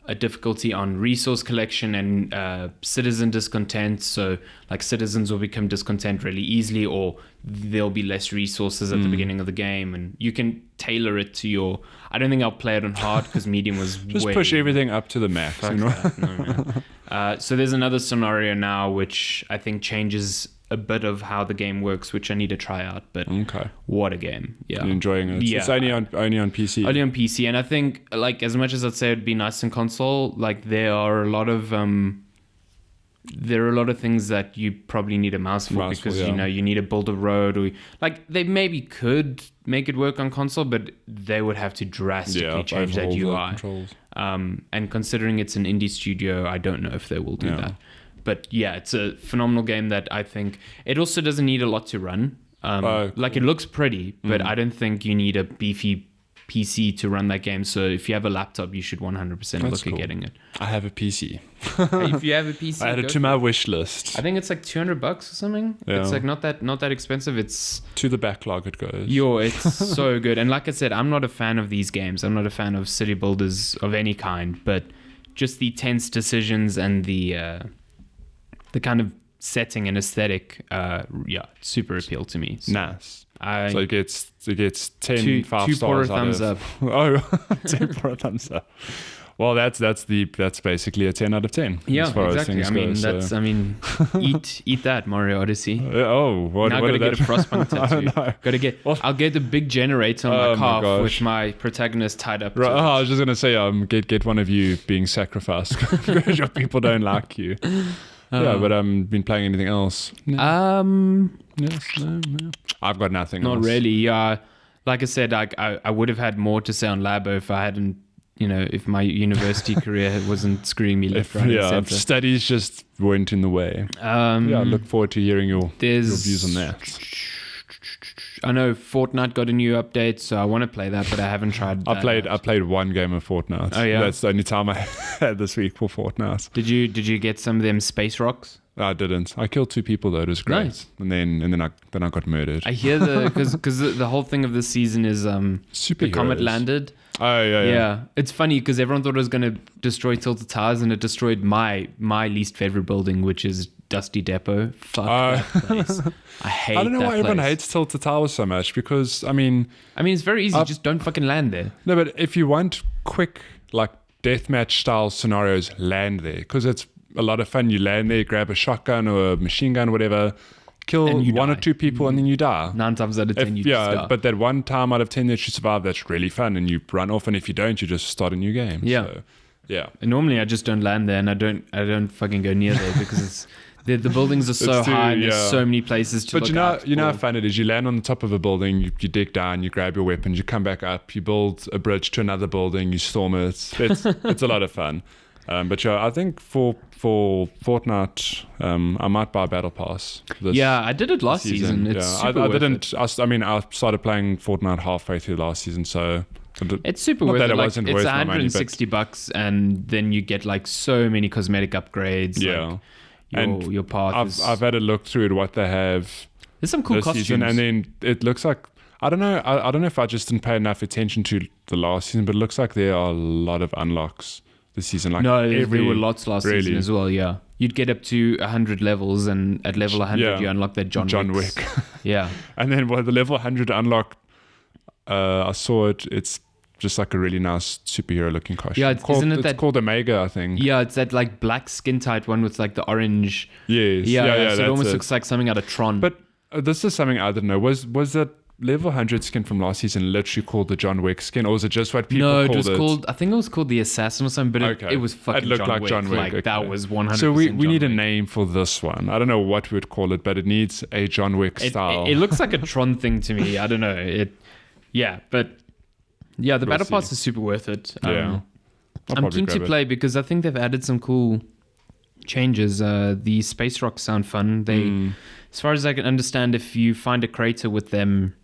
a difficulty on resource collection and citizen discontent. So like citizens will become discontent really easily, or there'll be less resources at the beginning of the game, and you can tailor it to your... I don't think I'll play it on hard because medium was just push everything up to the max. You know? No, man. So there's another scenario now which I think changes a bit of how the game works, which I need to try out. But what a game! Yeah, you're enjoying it. Yeah. It's only on PC. Only on PC, and I think like as much as I'd say it'd be nice in console, like there are a lot of things that you probably need a mouse for because you know you need to build a road, or like they maybe could make it work on console, but they would have to drastically change that UI. And considering it's an indie studio, I don't know if they will do that. But yeah, it's a phenomenal game that I think it also doesn't need a lot to run. Like it looks pretty, but I don't think you need a beefy PC to run that game. So if you have a laptop, you should 100% look at getting it. I have a PC. If you have a PC, I add it to my wish list. I think it's like $200 or something. Yeah. It's like not that expensive. It's to the backlog it goes. It's so good. And like I said, I'm not a fan of these games. I'm not a fan of city builders of any kind, but just the tense decisions and the kind of setting and aesthetic, super appeal to me. So nice. So it gets 10 5 stars thumbs up. 2 for a thumbs up. Well, that's basically a 10 out of 10. Yeah, as far exactly. As things go, eat that Mario Odyssey. Now gotta get a Frostpunk tattoo. I'll get the big generator on my calf with my protagonist tied up. Right, I was just gonna say, get one of you being sacrificed because your people don't like you. But been playing anything else? No. Yes, no. I've got nothing else. Not really. Like I said, I would have had more to say on Labo if I hadn't if my university career wasn't screwing me left, right, and if center. studies just weren't in the way. I look forward to hearing your views on that. I know Fortnite got a new update, so I want to play that, but I haven't tried that. I played one game of Fortnite. Oh yeah, that's the only time I had this week for Fortnite. Did you get some of them space rocks? I didn't. I killed 2 people though. It was great. Nice. And then I got murdered. I hear because the whole thing of this season is the comet landed. Oh yeah. It's funny because everyone thought it was going to destroy Tilted Towers, and it destroyed my least favorite building, which is Dusty Depot. Fuck that place. I hate that. I don't know why place. everyone hates Tilted Towers so much, because I mean it's very easy. Just don't fucking land there. No, but if you want quick like deathmatch style scenarios, land there, because it's a lot of fun. You land there, grab a shotgun or a machine gun, whatever, kill 1 or 2 people, and then you die. 9 times out of 10, you just die. But that 1 time out of 10 that you survive, that's really fun, and you run off. And if you don't, you just start a new game. Yeah, so, yeah. And normally I just don't land there, and I don't fucking go near there because it's the buildings are so high, and there's so many places to. But you know how fun it is. You land on the top of a building, you dig down, you grab your weapons, you come back up, you build a bridge to another building, you storm it. It's a lot of fun. But yeah, I think for Fortnite, I might buy a Battle Pass. I did it last season. It's super I didn't. I started playing Fortnite halfway through last season, so it's super worth it. It's $160, and then you get like so many cosmetic upgrades. Yeah, like and your path. I've had a look through at what they have. There's some cool costumes, season, and then it looks like. I don't know. I don't know if I just didn't pay enough attention to the last season, but it looks like there are a lot of unlocks this season. Like there were lots last season as well. Yeah, you'd get up to 100 levels, and at level 100 you unlock that John Wick. Yeah, and then the level 100 unlock, I saw it. It's just like a really nice superhero looking costume. Yeah, it's called Omega, I think. Yeah, it's that like black skin tight one with like the orange. Yes. Yeah. So it almost looks like something out of Tron. But this is something I didn't know. Was that level 100 skin from last season literally called the John Wick skin, or was it just what people called it? No, it was called, I think it was called the Assassin or something, but it was fucking It looked like John Wick. Like, that was 100% So we need a Wick. name for this one. I don't know what we'd call it, but it needs a John Wick style. It looks like a Tron thing to me. I don't know. The Battle Pass is super worth it. Yeah. I'm keen to play because I think they've added some cool changes. The space rocks sound fun. They, as far as I can understand, if you find a crater with them,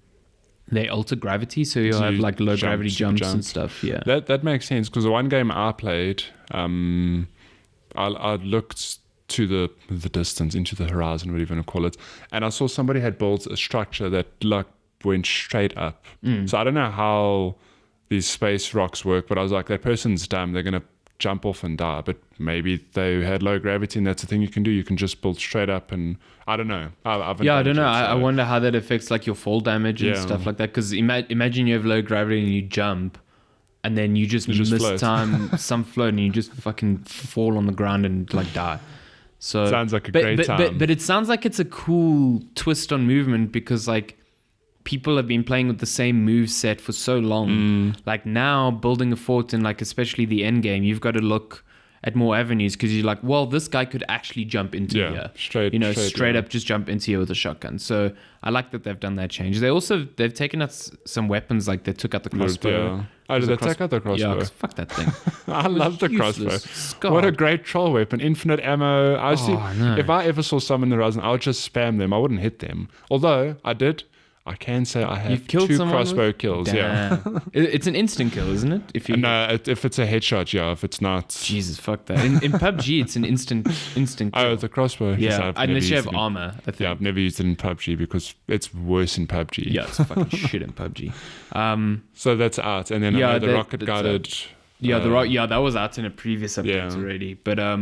they alter gravity, so you'll have like low gravity jumps and stuff. Yeah, that makes sense, because the one game I played, I looked to the distance, into the horizon, whatever you want to call it, and I saw somebody had built a structure that like went straight up. So I don't know how these space rocks work, but I was like, that person's dumb. They're gonna jump off and die. But maybe they had low gravity, and that's the thing you can do. You can just build straight up, and I don't know. I don't know. I wonder how that affects like your fall damage and stuff like that. Because imagine you have low gravity and you jump, and then you just time some float, and you just fucking fall on the ground and like die. So sounds like a great time. But it sounds like it's a cool twist on movement, because like people have been playing with the same move set for so long. Like now, building a fort in like especially the end game, you've got to look at more avenues, because you're like, well, this guy could actually jump into here. Straight up just jump into here with a shotgun. So I like that they've done that change. They've taken out some weapons, like they took out the crossbow. Yeah. Oh, did they take out the crossbow? Yeah, fuck that thing. I love the crossbow. What a great troll weapon. Infinite ammo. If I ever saw someone in the horizon, I would just spam them. I wouldn't hit them. Although I can say I have 2 crossbow kills. Damn. Yeah, it's an instant kill, isn't it? If it's a headshot, yeah. If it's not, Jesus, fuck that. In PUBG, it's an instant kill. Oh, the crossbow. Yeah, unless you have armor. I think. Yeah, I've never used it in PUBG because it's worse in PUBG. Yeah, it's fucking shit in PUBG. So that's out, and then the rocket guided. That was out in a previous update already. But I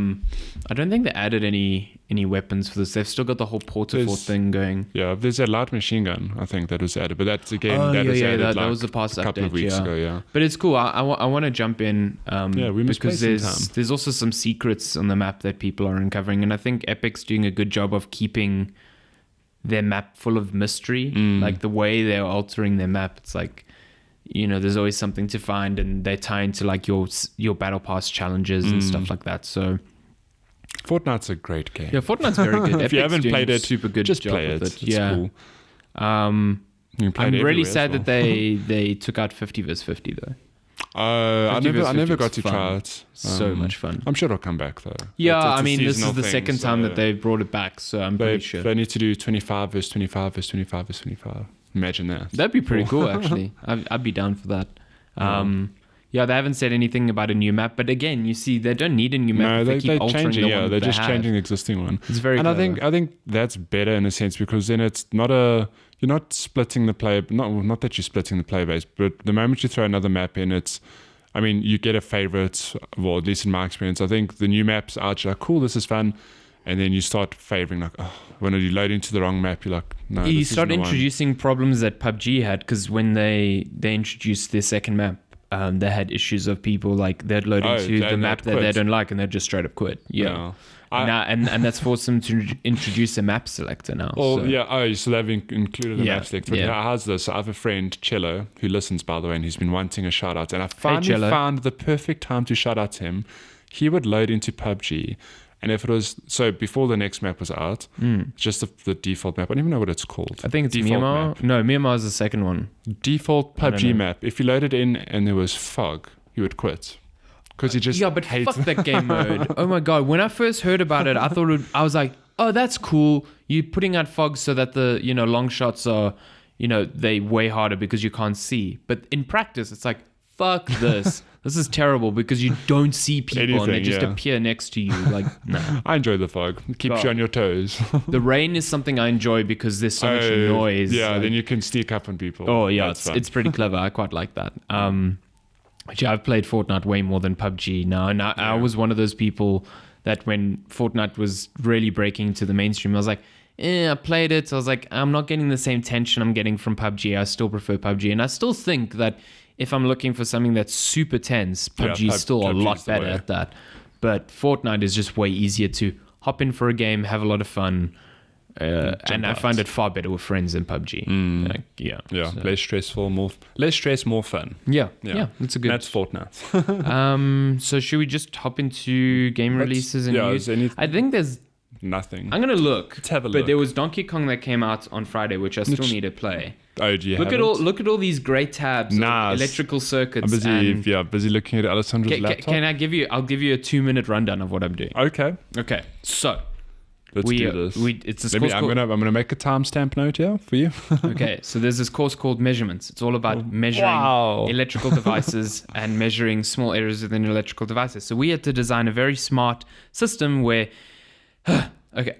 don't think they added any weapons for this. They've still got the whole Portafort thing going. Yeah, there's a light machine gun, I think, that was added. But that's again, that was the past a couple of weeks ago, yeah. But it's cool. I want to jump in we must because there's also some secrets on the map that people are uncovering. And I think Epic's doing a good job of keeping their map full of mystery. Like the way they're altering their map, it's like, there's always something to find, and they tie into like your battle pass challenges and stuff like that. So Fortnite's a great game. Yeah, Fortnite's very good. If you haven't played it, super good just job play it. with it. It's cool. I'm really sad that they took out 50 vs 50 though. I never got to try it. So much fun. I'm sure it'll come back though. Yeah, It's I a mean, this is seasonal the thing, second time that they've brought it back, so I'm pretty sure. They need to do 25 versus 25 versus 25 versus 25. Imagine that. That'd be pretty cool, actually. I'd be down for that. Yeah, they haven't said anything about a new map, but again, you see, they don't need a new map. No, they keep altering changing. the one They're that just they changing the existing one. It's very and clever. I think that's better in a sense, because then it's not you're not splitting the player. Not that you're splitting the player base, but the moment you throw another map in, you get a favorite. Well, at least in my experience, I think the new maps are just like, cool, this is fun. And then you start favoring, like, when you load into the wrong map, you're like, no, you this start isn't the introducing problems that PUBG had, because when they introduced their second map, they had issues of people like they'd load into the map that they don't like, and they'd just straight up quit. Yeah. And that's forced them to introduce a map selector now. So they've included a map selector. Yeah. How's this? I have a friend, Cello, who listens, by the way, and he's been wanting a shout out. And I finally found the perfect time to shout out to him. He would load into PUBG. And if it was, so before the next map was out, just the default map, I don't even know what it's called. I think it's default Myanmar. Map. No, Myanmar is the second one. Default PUBG map. If you loaded in and there was fog, you would quit. Because you just fuck that game mode. Oh my God. When I first heard about it, I was like, oh, that's cool. You're putting out fog so that the, long shots are, they way harder because you can't see. But in practice, it's like, fuck this. This is terrible because you don't see people and they just appear next to you. Like, no. I enjoy the fog. It keeps you on your toes. The rain is something I enjoy because there's so much noise. Yeah, then you can sneak up on people. Oh, yeah, it's pretty clever. I quite like that. Actually, I've played Fortnite way more than PUBG now. And I was one of those people that when Fortnite was really breaking into the mainstream, I was like, I played it. I was like, I'm not getting the same tension I'm getting from PUBG. I still prefer PUBG. And I still think that if I'm looking for something that's super tense, PUBG is still a lot better at that. But Fortnite is just way easier to hop in for a game, have a lot of fun. And I find it far better with friends than PUBG. So. Less stressful, less stress, more fun. Yeah, that's a good. That's Fortnite. So should we just hop into game releases and news? I think there's nothing. I'm gonna look. Let's have a look. But there was Donkey Kong that came out on Friday, which I still need to play. Oh, do you look at all these great tabs, electrical circuits. I'm busy looking at Alessandra's laptop. Can I'll give you a 2-minute rundown of what I'm doing. Okay. So let's do this. It's I'm gonna make a timestamp note here for you. Okay, so there's this course called Measurements. It's all about measuring electrical devices and measuring small errors within electrical devices. So we had to design a very smart system where,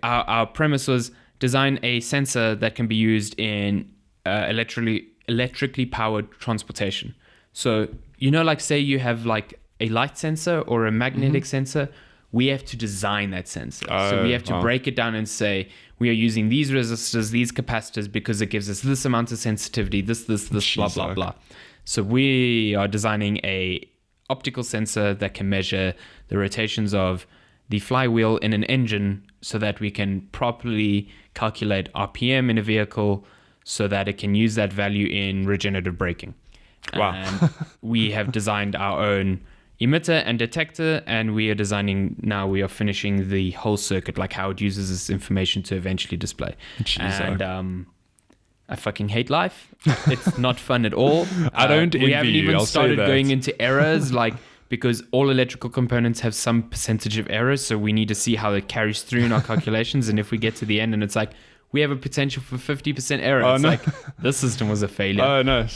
our premise was design a sensor that can be used in electrically powered transportation. So, like say you have like a light sensor or a magnetic sensor, we have to design that sensor. So we have to break it down and say, we are using these resistors, these capacitors, because it gives us this amount of sensitivity, this, blah, blah, blah. So we are designing a optical sensor that can measure the rotations of the flywheel in an engine so that we can properly calculate RPM in a vehicle so that it can use that value in regenerative braking. Wow. And we have designed our own emitter and detector, and we are finishing the whole circuit, like how it uses this information to eventually display. And I fucking hate life. It's not fun at all. I don't envy We haven't even I'll started say that. going into errors, because all electrical components have some percentage of errors, so we need to see how it carries through in our calculations. And if we get to the end and it's like, we have a potential for 50% error, it's like, this system was a failure. Oh no!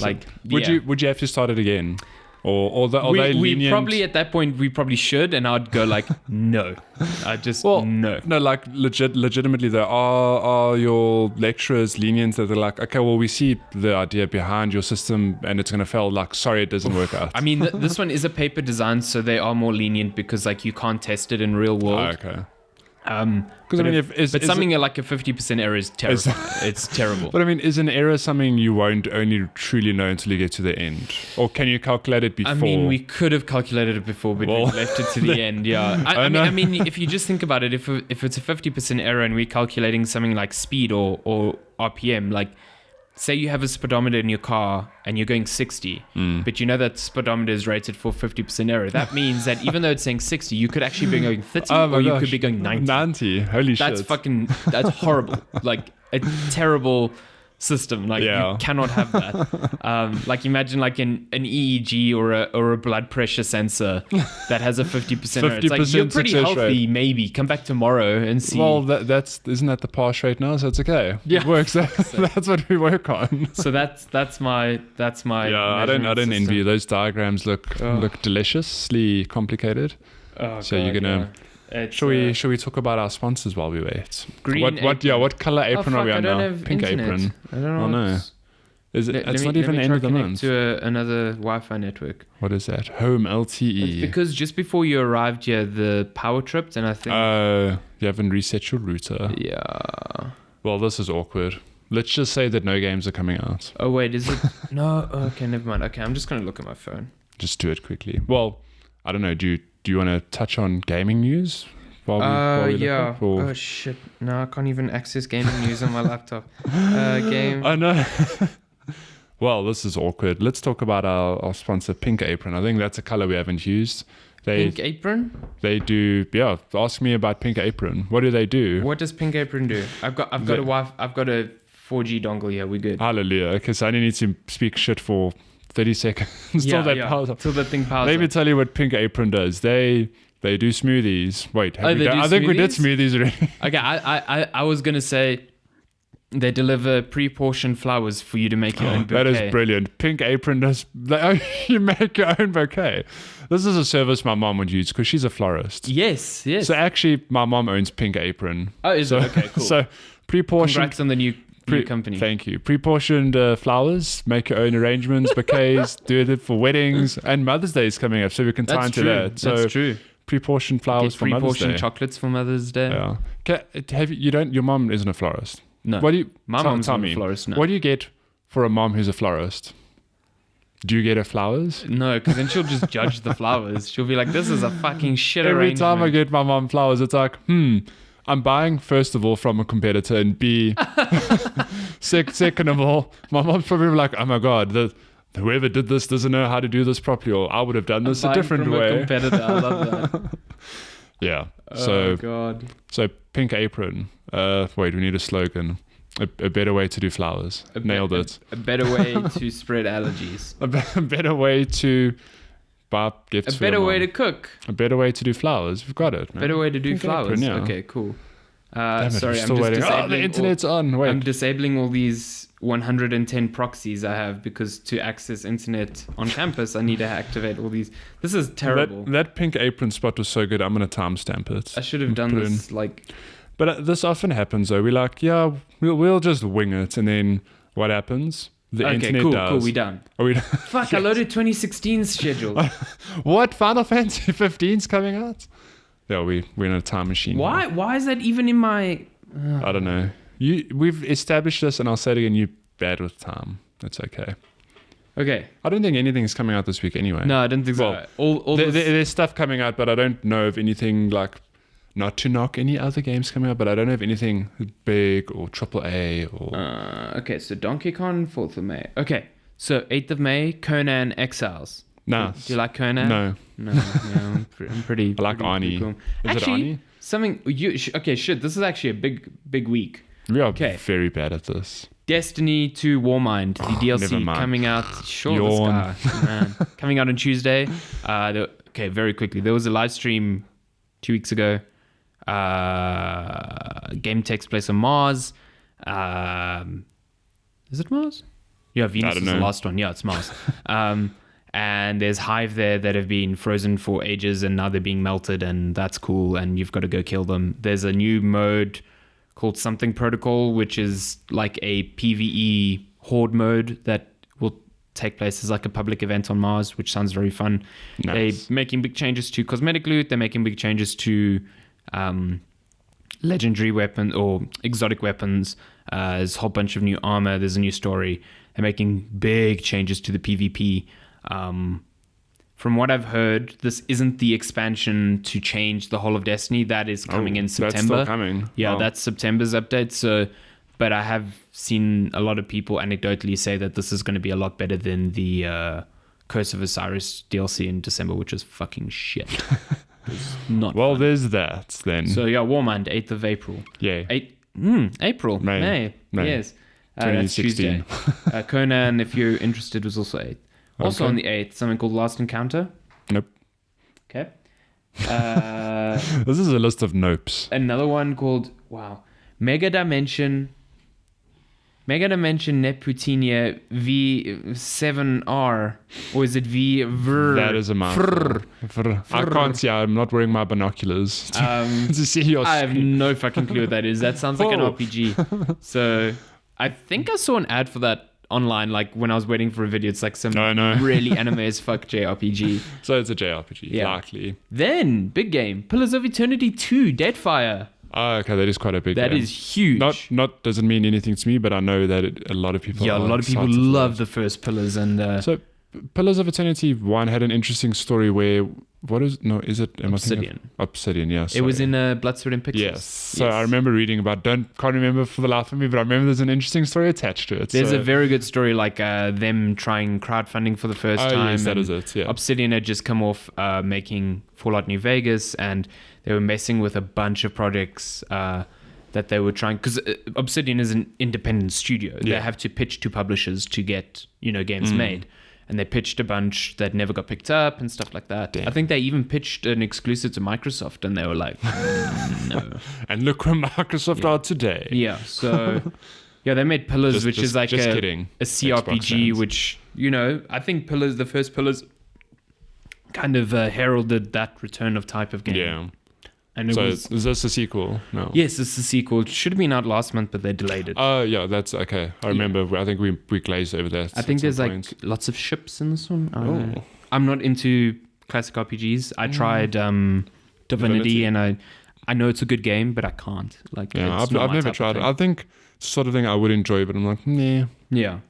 Would you have to start it again, or they lenient? Probably at that point we probably should, and I'd go like, no, no. No, like legitimately though, are your lecturers lenient that they're like, okay, well we see the idea behind your system and it's gonna fail. Like, sorry, it doesn't work out. I mean, this one is a paper design, so they are more lenient because like you can't test it in real world. Okay. Because something like a 50% error is terrible. It's terrible. But I mean, is an error something you won't only truly know until you get to the end, or can you calculate it before? I mean, we could have calculated it before, but we left it to the end. Yeah. I mean, if you just think about it, if it's a 50% error and we're calculating something like speed or RPM, like say you have a speedometer in your car and you're going 60, but you know that speedometer is rated for 50% error. That means that even though it's saying 60, you could actually be going 30 or you could be going 90. 90, holy shit. That's horrible. Like a terrible system. Like Yeah. you cannot have that. Like imagine like an EEG or a blood pressure sensor that has a 50% error. It's like, you're pretty success healthy, rate. maybe. Come back tomorrow and see. Well, isn't that the pass rate now? So it's okay. Yeah. It works. That's what we work on. So that's my Yeah, I don't measurement envy you. system. Those diagrams look deliciously complicated. Oh, So God, you're gonna. yeah. It's, Shall we talk about our sponsors while we wait? Green What color apron oh, are we fuck, on I don't now? have Pink internet. apron. I don't know. Oh no. what's- Is it? Let It's me- not even let me end try of the connect month. to another Wi-Fi network. What is that? Home It's LTE. because just before you arrived here, the power tripped, and I think You haven't reset your router. yeah. Well, this is awkward. Let's just say that no games are coming out. Oh wait, is it? No. Okay, never mind. Okay, I'm just gonna look at my phone. Just do it quickly. Well, I don't know. Do you want to touch on gaming news? While we look Yeah. up, or- Oh shit. No, I can't even access gaming news on my laptop. Game. I know. Well, this is awkward. Let's talk about our sponsor, Pink Apron. I think that's a color we haven't used. Pink Apron. They do. Yeah. Ask me about Pink Apron. What do they do? What does Pink Apron do? I've got a I've got a 4G dongle here. We're good. Hallelujah. Okay, so I only need to speak shit for 30 seconds till that powers up. Till the thing powers Let me up. tell you what Pink Apron does. They do smoothies. Wait, have we they done? do I think we did smoothies already. Okay, I was gonna say they deliver pre-portioned flowers for you to make your own bouquet. That is brilliant. Pink Apron does. You make your own bouquet. This is a service my mom would use because she's a florist. Yes. So actually, my mom owns Pink Apron. Oh, is So, it? Okay, cool. So pre-portioned. Congrats on the new company. Thank you. Pre-portioned flowers. Make your own arrangements, bouquets. Do it for weddings, and Mother's Day is coming up, so we can tie That's into true. that. So That's true. pre-portioned flowers Get for Mother's pre-portioned Day. chocolates for Mother's Day. Yeah. You don't. Your mom isn't a florist. No. What do you? My mom's not a florist. No. What do you get for a mom who's a florist? Do you get her flowers? No, because then she'll just judge the flowers. She'll be like, "This is a fucking shit Every arrangement." time I get my mom flowers, it's like, I'm buying first of all from a competitor, and B, second of all, my mom's probably like, oh my god, whoever did this doesn't know how to do this properly, or I would have done this a Buying different from way. A competitor. I love that. Yeah. Oh god. So Pink Apron. Wait, we need a slogan. A better way to do flowers. Nailed it. A better way to spread allergies. A better way to buy gifts. A for your better way mom. to cook. A better way to do flowers. We've got it. Man. Better way to do Pink flowers. Apron, yeah. Okay, cool. Damn it, Sorry, we're I'm still just waiting. disabling. The internet's on. Wait. I'm disabling all these 110 proxies I have because to access internet on campus, I need to activate all these. This is terrible. That Pink Apron spot was so good. I'm gonna timestamp it. I should have done Put it this like. But this often happens though. We're like, yeah, we'll just wing it, and then what happens? The internet cool, does. cool, we done. Are we done? Fuck, I loaded 2016's schedule. What? Final Fantasy 15's coming out? Yeah, we're in a time machine. Why? Why is that even in my? I don't know. We've established this, and I'll say it again. You're bad with time. That's okay. Okay. I don't think anything's coming out this week anyway. No, I didn't think so. Well, All there's stuff coming out, but I don't know of anything like. Not to knock any other games coming out, but I don't know of anything big or AAA or. Okay, so Donkey Kong 4th of May. Okay, so 8th of May, Conan Exiles. Nah. Do you like Conan? No. Yeah, I'm pretty. I like pretty Arnie. Cool. Is Actually, it Arnie? something okay. Shit, this is actually a big week. We are Okay. very bad at this. Destiny 2 Warmind, the never DLC mind. coming out. Sure, Yawn. this guy, man, coming out on Tuesday. Okay, very quickly. There was a live stream 2 weeks ago. Game takes place on Mars. Is it Mars? Yeah, Venus is the last one. Yeah, it's Mars. And there's Hive there that have been frozen for ages, and now they're being melted, and that's cool. And you've got to go kill them. There's a new mode called Something Protocol, which is like a PvE horde mode that will take place as like a public event on Mars, which sounds very fun. Nice. They're making big changes to cosmetic loot. They're making big changes to legendary weapon or exotic weapons. There's a whole bunch of new armor. There's a new story. They're making big changes to the PvP. From what I've heard, this isn't the expansion to change the whole of Destiny. That is coming in September. That's still coming. Yeah, Oh. that's September's update. So, but I have seen a lot of people anecdotally say that this is going to be a lot better than the Curse of Osiris DLC in December, which is fucking shit. It's not Well, fun. there's that then. So yeah, Warmind, 8th of April. Yeah. April, May. May. Yes. That's 2016. Tuesday. Conan, if you're interested, was also 8th. Also Okay. on the 8th, something called Last Encounter. Nope. Okay. This is a list of nopes. Another one called, Mega Dimension Neptuninia V7R. Or is it V? That is a mouthful. I can't see. I'm not wearing my binoculars to see your I have screen. no fucking clue what that is. That sounds like an RPG. So I think I saw an ad for that online, like when I was waiting for a video. It's like some really anime as fuck JRPG. So it's a JRPG, likely. Then, big game. Pillars of Eternity 2, Deadfire. Oh, okay, that is quite a big game. That is huge. Not doesn't mean anything to me, but I know that a lot of people a lot of people love the first Pillars. And so Pillars of Eternity 1 had an interesting story where, is it Obsidian. Obsidian, yeah. It was in Blood, Sweat and Pixels. Yes. So I remember reading about, can't remember for the life of me, but I remember there's an interesting story attached to it. There's a very good story, like them trying crowdfunding for the first time. Yes, that is it, yeah. Obsidian had just come off making Fallout New Vegas, and they were messing with a bunch of projects that they were trying, because Obsidian is an independent studio. They have to pitch to publishers to get games made. And they pitched a bunch that never got picked up and stuff like that. Damn. I think they even pitched an exclusive to Microsoft, and they were like, no. And look where Microsoft are today. Yeah, so they made Pillars, which is like a CRPG, which, I think Pillars, the first Pillars, kind of heralded that return of type of game. Yeah. And is this a sequel? No. Yes, it's a sequel. It should have been out last month, but they delayed it. Oh, yeah, that's okay. I remember. I think we glazed over that. I think there's like lots of ships in this one. I'm not into classic RPGs. I tried Divinity, and I know it's a good game, but I can't. I've never tried it. I think it's the sort of thing I would enjoy, but I'm like, nah. Yeah.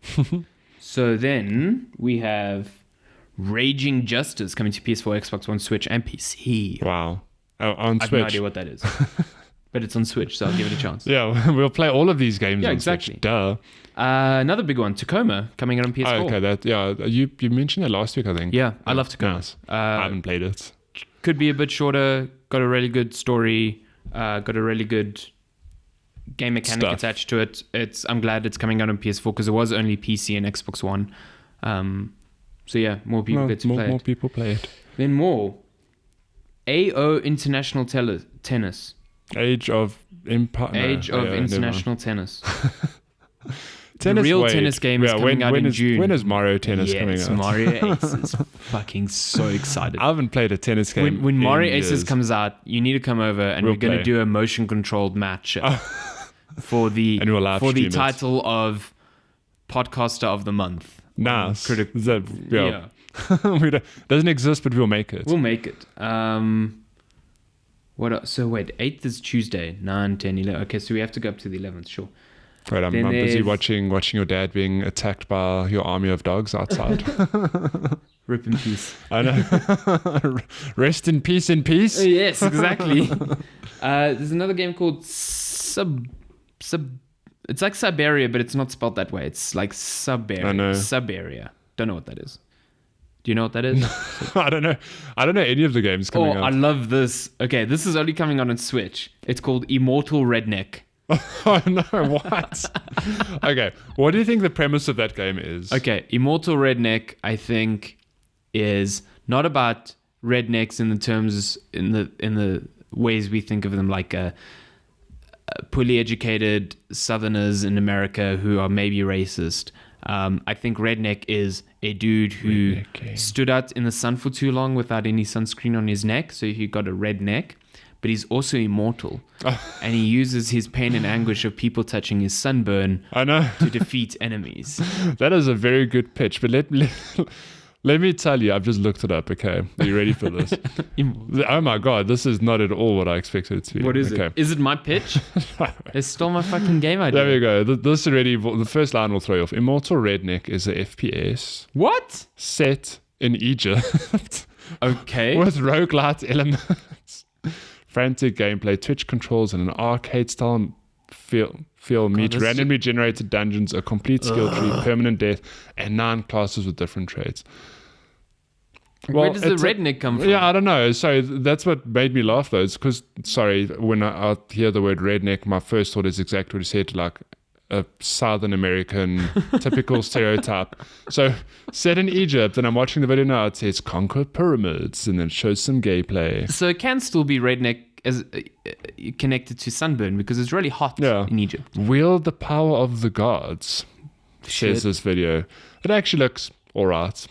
So then we have Raging Justice coming to PS4, Xbox One, Switch, and PC. Wow. On Switch. I have no idea what that is. But it's on Switch, so I'll give it a chance. Yeah, we'll play all of these games on exactly. Switch. Duh. Another big one, Tacoma, coming out on PS4. Oh, okay, you mentioned it last week, I think. Yeah, I love Tacoma. Nice. I haven't played it. Could be a bit shorter, got a really good story, got a really good game mechanic attached to it. I'm glad it's coming out on PS4, because it was only PC and Xbox One. So yeah, more people get to play it. More people play it. Then more. AO International Tennis. Age of International Tennis. Tennis, the real tennis game is coming out in June. When is Mario Tennis coming out? Mario Aces. Fucking so excited. I haven't played a tennis game. When Mario Aces comes out, you need to come over, and we're going to do a motion controlled match for the title of Podcaster of the Month. Nice. Doesn't exist, but we'll make it. We'll make it. What else? So wait, 8th is Tuesday, 9, 10, 11. Okay, so we have to go up to the 11th, sure. Right, I'm busy watching your dad being attacked by your army of dogs outside. Rip in peace. I know. Rest in peace, in peace. Yes, exactly. There's another game called it's like Siberia, but it's not spelled that way. It's like Siberia. I know. Siberia. Don't know what that is. Do you know what that is? I don't know. I don't know any of the games coming out. I love this. Okay, this is only coming out on Switch. It's called Immortal Redneck. Oh no, what? Okay, what do you think the premise of that game is? Okay, Immortal Redneck, I think, is not about rednecks in the ways we think of them, like poorly educated Southerners in America who are maybe racist. I think redneck is a dude who stood out in the sun for too long without any sunscreen on his neck, so he got a red neck. But he's also immortal, and he uses his pain and anguish of people touching his sunburn to defeat enemies. That is a very good pitch, but let me tell you, I've just looked it up, okay? Are you ready for this? Oh my god, this is not at all what I expected it to be. What is it? Is it my pitch? They stole my fucking game idea. There we go. This already, the first line will throw you off. Immortal Redneck is a FPS. What? Set in Egypt. Okay. With roguelite elements. Frantic gameplay, Twitch controls, and an arcade-style feel meet randomly generated dungeons, a complete skill tree, permanent death, and 9 classes with different traits. Where does the redneck come from? Yeah, I don't know. So that's what made me laugh, though. It's because, when I hear the word redneck, my first thought is exactly what you said, like a Southern American typical stereotype. So set in Egypt, and I'm watching the video now. It says conquer pyramids, and then shows some gameplay. So it can still be redneck as connected to sunburn because it's really hot in Egypt. Wield the power of the gods, says this video. It actually looks alright.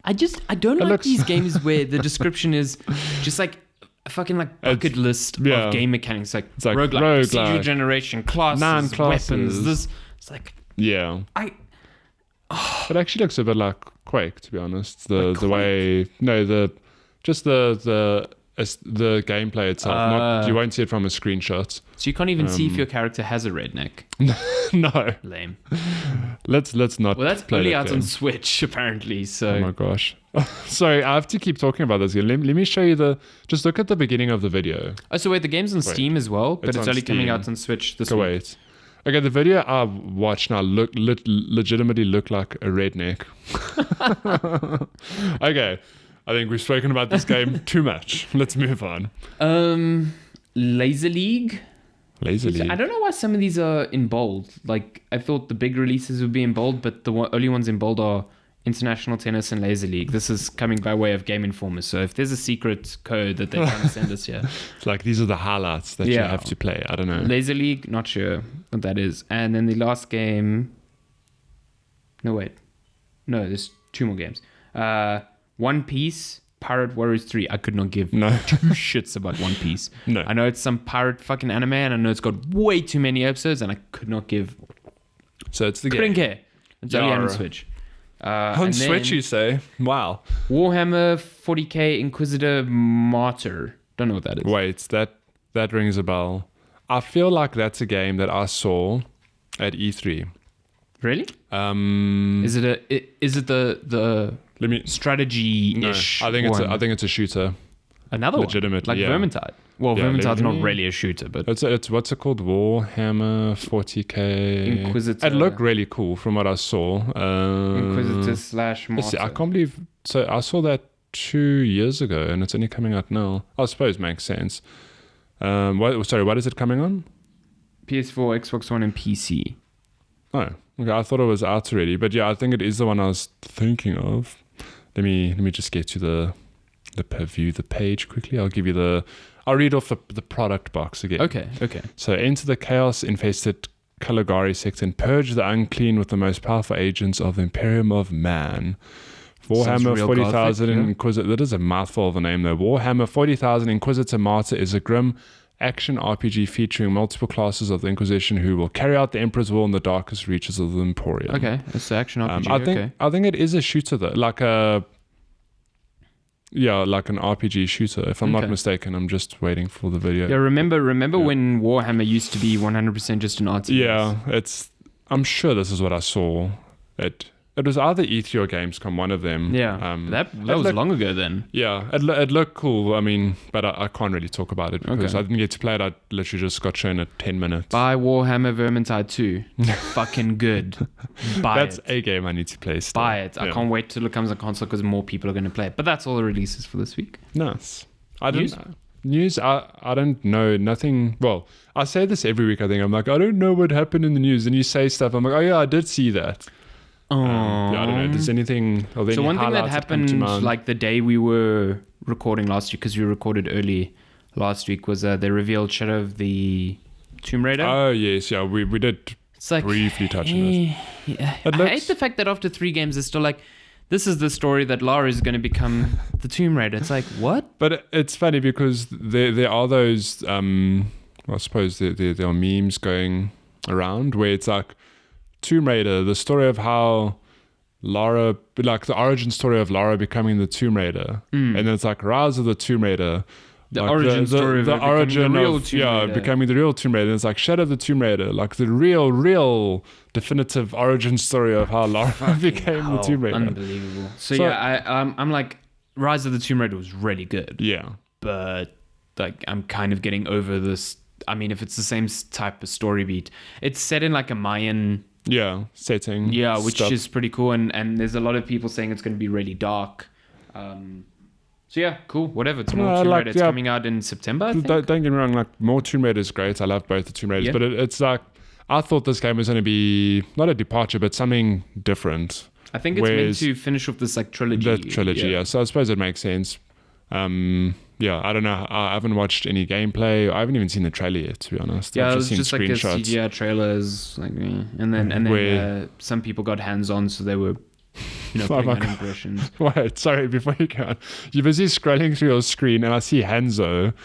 I don't like these games where the description is just like a fucking like bucket list of game mechanics, like roguelike, procedural generation, classes, weapons. This it's like it actually looks a bit like Quake, to be honest. The way the gameplay itself. You won't see it from a screenshot. So you can't even see if your character has a redneck. No. Lame. Let's not. Well, that's only out on Switch apparently. So. Oh my gosh. Sorry, I have to keep talking about this again. Let me show you just look at the beginning of the video. Oh, so wait, the game's on Steam as well, but it's only coming out on Switch this week. Wait. Okay, the video I watched now legitimately look like a redneck. Okay. I think we've spoken about this game too much. Let's move on. Laser League. League. I don't know why some of these are in bold. Like, I thought the big releases would be in bold, but the only ones in bold are International Tennis and Laser League. This is coming by way of Game Informer. So if there's a secret code that they're trying to send us here. It's like, these are the highlights that you have to play. I don't know. Laser League, not sure what that is. And then the last game... No, wait. No, there's 2 more games. One Piece, Pirate Warriors 3. I could not give 2 shits about One Piece. No. I know it's some pirate fucking anime, and I know it's got way too many episodes, and I could not give... So it's the game. Couldn't care. It's only on Switch. On Switch, you say? Wow. Warhammer 40k Inquisitor Martyr. Don't know what that is. Wait, that rings a bell. I feel like that's a game that I saw at E3. Really? Is it the strategy-ish? No, I think it's a shooter. Another one? Legitimately, like Vermintide. Well, Vermintide's not really a shooter, but it's what's it called? Warhammer 40k Inquisitor. It looked really cool from what I saw. Inquisitor/Martyr. I can't believe. So I saw that 2 years ago, and it's only coming out now. I suppose makes sense. What is it coming on? PS4, Xbox One, and PC. Oh, okay. I thought it was out already, but yeah, I think it is the one I was thinking of. Let me just get to the preview, the page quickly. I'll read off the product box again. Okay. So enter the chaos-infested Caligari sector and purge the unclean with the most powerful agents of the Imperium of Man. Warhammer 40,000 Inquisitor. That is a mouthful of a name though. Warhammer 40,000 Inquisitor Martyr is a grim action RPG featuring multiple classes of the Inquisition who will carry out the Emperor's will in the darkest reaches of the Emporium. Okay, it's an action RPG. I think it is a shooter though, like an RPG shooter. If I'm not mistaken, I'm just waiting for the video. Yeah, remember when Warhammer used to be 100% just an RTS? Yeah, I'm sure this is what I saw. It was either E3 or Gamescom, one of them. Yeah, that was long ago then. Yeah, it looked cool. I mean, but I can't really talk about it because I didn't get to play it. I literally just got shown it 10 minutes. Buy Warhammer Vermintide 2. Fucking good. That's a game I need to play still. Buy it. I can't wait till it comes on console because more people are going to play it. But that's all the releases for this week. Nice. I don't know nothing. Well, I say this every week. I think I'm like, I don't know what happened in the news, and you say stuff. I'm like, oh yeah, I did see that. I don't know. Does anything? So one thing that happened, like the day we were recording last week, because we recorded early last week, was they revealed Shadow of the Tomb Raider. Oh yes, yeah, we did briefly touch on it. Yeah. I hate the fact that after 3 games, it's still like, this is the story that Lara is going to become the Tomb Raider. It's like, what? But it's funny because there are those. I suppose there are memes going around where it's like, Tomb Raider, the story of how Lara, like the origin story of Lara becoming the Tomb Raider, and then it's like Rise of the Tomb Raider, the origin story of the origin of Tomb Raider. Becoming the real Tomb Raider. And it's like Shadow of the Tomb Raider, like the real definitive origin story of how Lara became the Tomb Raider. Unbelievable. So yeah, I'm like, Rise of the Tomb Raider was really good. Yeah, but like I'm kind of getting over this. I mean, if it's the same type of story beat, it's set in like a Mayan. Setting. Yeah, which is pretty cool. And there's a lot of people saying it's going to be really dark. So yeah, cool. Whatever. It's more Tomb Raider. It's coming out in September, I think. Don't get me wrong. Like, more Tomb Raider is great. I love both the Tomb Raiders. But it's like, I thought this game was going to be not a departure, but something different. I think it's meant to finish off this like trilogy. The trilogy, yeah. So I suppose it makes sense. Yeah, I don't know. I haven't watched any gameplay. I haven't even seen the trailer yet, to be honest. Yeah, I've it was seen just like a CGI trailers, like, and then some people got hands on, so they were, putting on impressions. Wait, sorry, before you go on, you're busy scrolling through your screen, and I see Hanzo.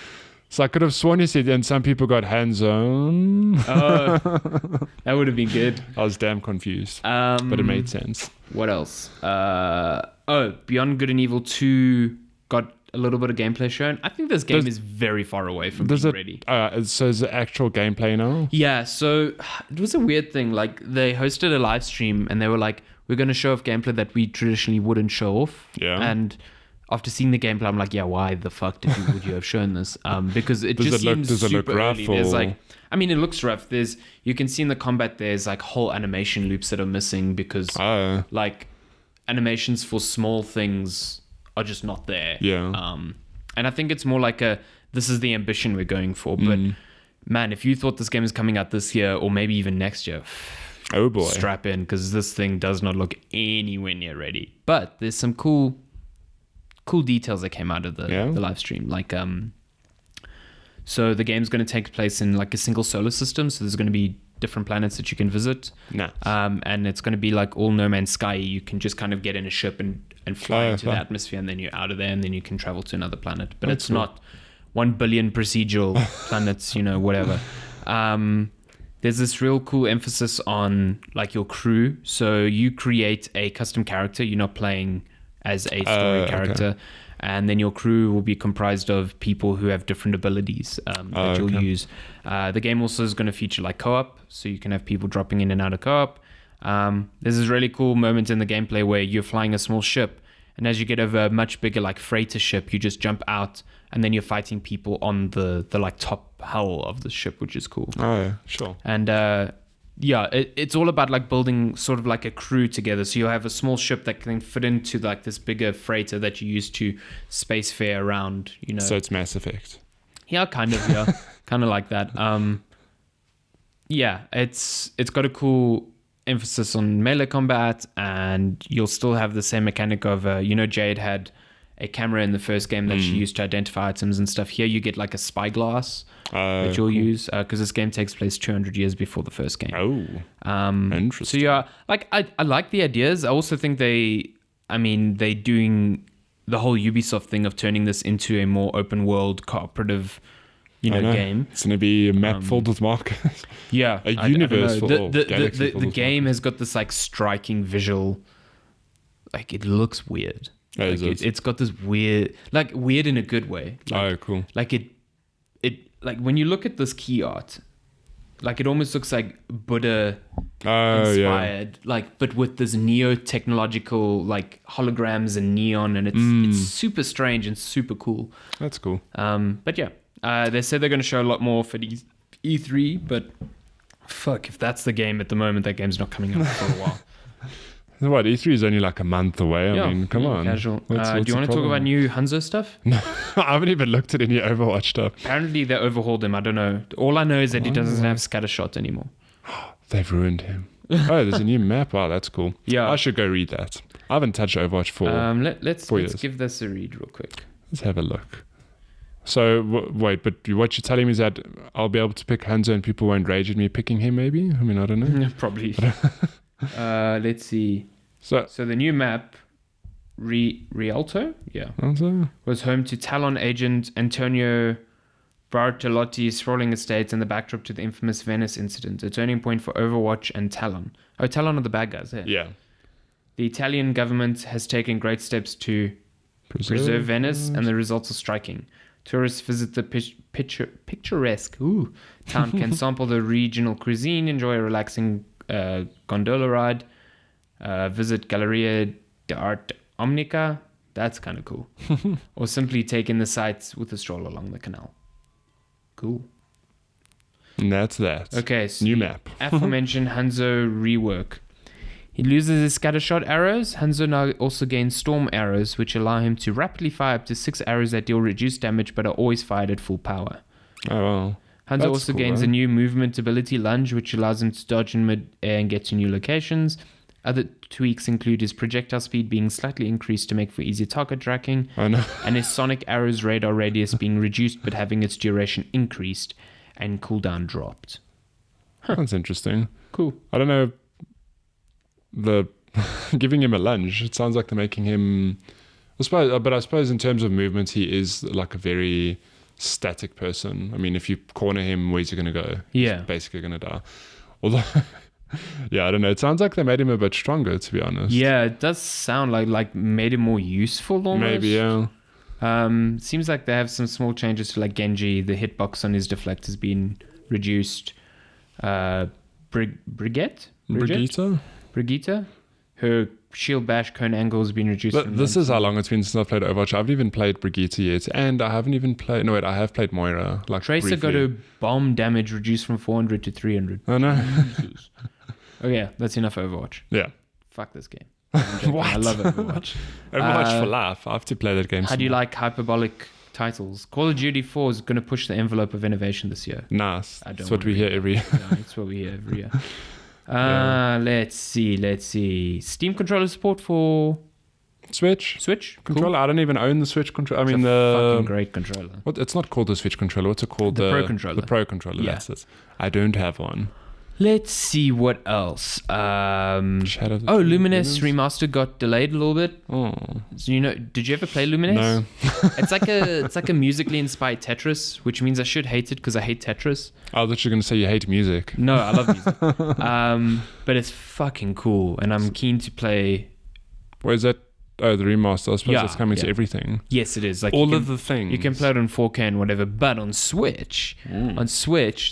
So I could have sworn you said, and some people got hands on. Oh, that would have been good. I was damn confused, but it made sense. What else? Beyond Good and Evil 2 got a little bit of gameplay shown. I think this game is very far away from being ready. So is it actual gameplay now? Yeah, so it was a weird thing. Like, they hosted a live stream and they were like, we're going to show off gameplay that we traditionally wouldn't show off. Yeah. And after seeing the gameplay, I'm like, yeah, why the fuck would you have shown this? Because it seems super early. There's like, I mean, it looks rough. You can see in the combat, there's like whole animation loops that are missing because like animations for small things are just not there. Yeah. And I think it's more like this is the ambition we're going for. But man, if you thought this game is coming out this year or maybe even next year, oh boy, strap in, because this thing does not look anywhere near ready. But there's some cool details that came out of the live stream. Like, so the game's going to take place in like a single solar system. So there's going to be different planets that you can visit. Nice. And it's going to be like all No Man's Sky. You can just kind of get in a ship and fly into the atmosphere, and then you're out of there, and then you can travel to another planet. But it's not 1 billion procedural planets, whatever. There's this real cool emphasis on like your crew. So you create a custom character. You're not playing as a story character. Okay. And then your crew will be comprised of people who have different abilities that you'll use. The game also is going to feature like co-op, so you can have people dropping in and out of co-op. There's this really cool moment in the gameplay where you're flying a small ship, and as you get over a much bigger like freighter ship, you just jump out, and then you're fighting people on the like top hull of the ship, which is cool. Oh, yeah, sure. And it's all about like building sort of like a crew together. So you'll have a small ship that can fit into like this bigger freighter that you use to spacefarer around, So it's Mass Effect. Yeah, kind of, yeah. Kind of like that. Yeah, it's got a cool emphasis on melee combat, and you'll still have the same mechanic of, Jade had a camera in the first game that she used to identify items and stuff. Here you get like a spyglass that you'll use, because this game takes place 200 years before the first game. Interesting. So yeah, like I like the ideas. I also think they're doing the whole Ubisoft thing of turning this into a more open world cooperative game. It's going to be a map filled with markers. Yeah. A universe full of the game has got this like striking visual, like it looks weird. It's got this weird in a good way. Like, cool. Like it like when you look at this key art, like it almost looks like Buddha inspired, like, but with this neo-technological like holograms and neon, and it's super strange and super cool. That's cool. But yeah, they said they're going to show a lot more for E3, but fuck, if that's the game at the moment, that game's not coming out for a while. What, E3 is only like a month away. I mean, come on. Casual. Do you want to talk about new Hanzo stuff? No, I haven't even looked at any Overwatch stuff. Apparently they overhauled him. I don't know. All I know is that he doesn't have scattershot anymore. They've ruined him. Oh, there's a new map. Wow, that's cool. Yeah. I should go read that. I haven't touched Overwatch for let's give this a read real quick. Let's have a look. So, wait, but what you're telling me is that I'll be able to pick Hanzo and people won't rage at me picking him, maybe? I mean, I don't know. Probably. Let's see. So the new map, Rialto, was home to Talon agent Antonio Bartolotti's sprawling estates and the backdrop to the infamous Venice incident, a turning point for Overwatch and Talon. Oh, Talon are the bad guys, eh? Yeah. The Italian government has taken great steps to preserve Venice, and the results are striking. Tourists visit the picturesque town, can sample the regional cuisine, enjoy a relaxing gondola ride, visit Galleria d'Arte Omnica. That's kind of cool. Or simply take in the sights with a stroll along the canal. Cool. And that's that. Okay, so new map. aforementioned Hanzo rework. He loses his scattershot arrows. Hanzo now also gains storm arrows, which allow him to rapidly fire up to 6 arrows that deal reduced damage but are always fired at full power. Oh, wow. Hanzo That's also cool, gains right? a new movement ability, Lunge, which allows him to dodge in mid-air and get to new locations. Other tweaks include his projectile speed being slightly increased to make for easier target tracking, I know. and his sonic arrow's radar radius being reduced but having its duration increased and cooldown dropped. That's interesting. Cool. I don't know. Giving him a lunge, it sounds like they're making him. I suppose in terms of movement, he is like a very static person. I mean, if you corner him, where's he going to go? Yeah. He's basically going to die. Although, yeah, I don't know. It sounds like they made him a bit stronger, to be honest. Yeah, it does sound like made him more useful almost. Maybe, yeah. Seems like they have some small changes to like Genji. The hitbox on his deflect has been reduced. Brigitte, her shield bash cone angle has been reduced. This is how long it's been since I've played Overwatch. I haven't even played Brigitte yet, and I haven't even played. No, wait, I have played Moira. Like Tracer briefly. got her bomb damage reduced from 400 to 300. Oh no. Oh yeah, that's enough Overwatch. Yeah. Fuck this game. I love Overwatch. Overwatch for life. I have to play that game. How do you like hyperbolic titles? Call of Duty 4 is going to push the envelope of innovation this year. Nice. I don't That's what wanna we hear read every year. Yeah, it's what we hear every year. Let's see. Steam controller support for Switch controller. Cool. I don't even own the Switch controller. I mean fucking great controller. what? It's not called the Switch controller. What's it called? The Pro controller. The Pro controller. Yeah. That's it. I don't have one. Let's see what else. Shadow of the Luminous Demons? Remaster got delayed a little bit. Oh So, did you ever play Luminous? no. It's like a musically inspired Tetris, which means I should hate it because I hate Tetris. I thought you were going to say you hate music. No, I love music. But it's fucking cool, and I'm keen to play. Where's that? Oh, the remaster. I suppose Yeah, it's coming to yeah. everything. Yes, it is. Like All of the things. You can play it on 4K and whatever, but on Switch,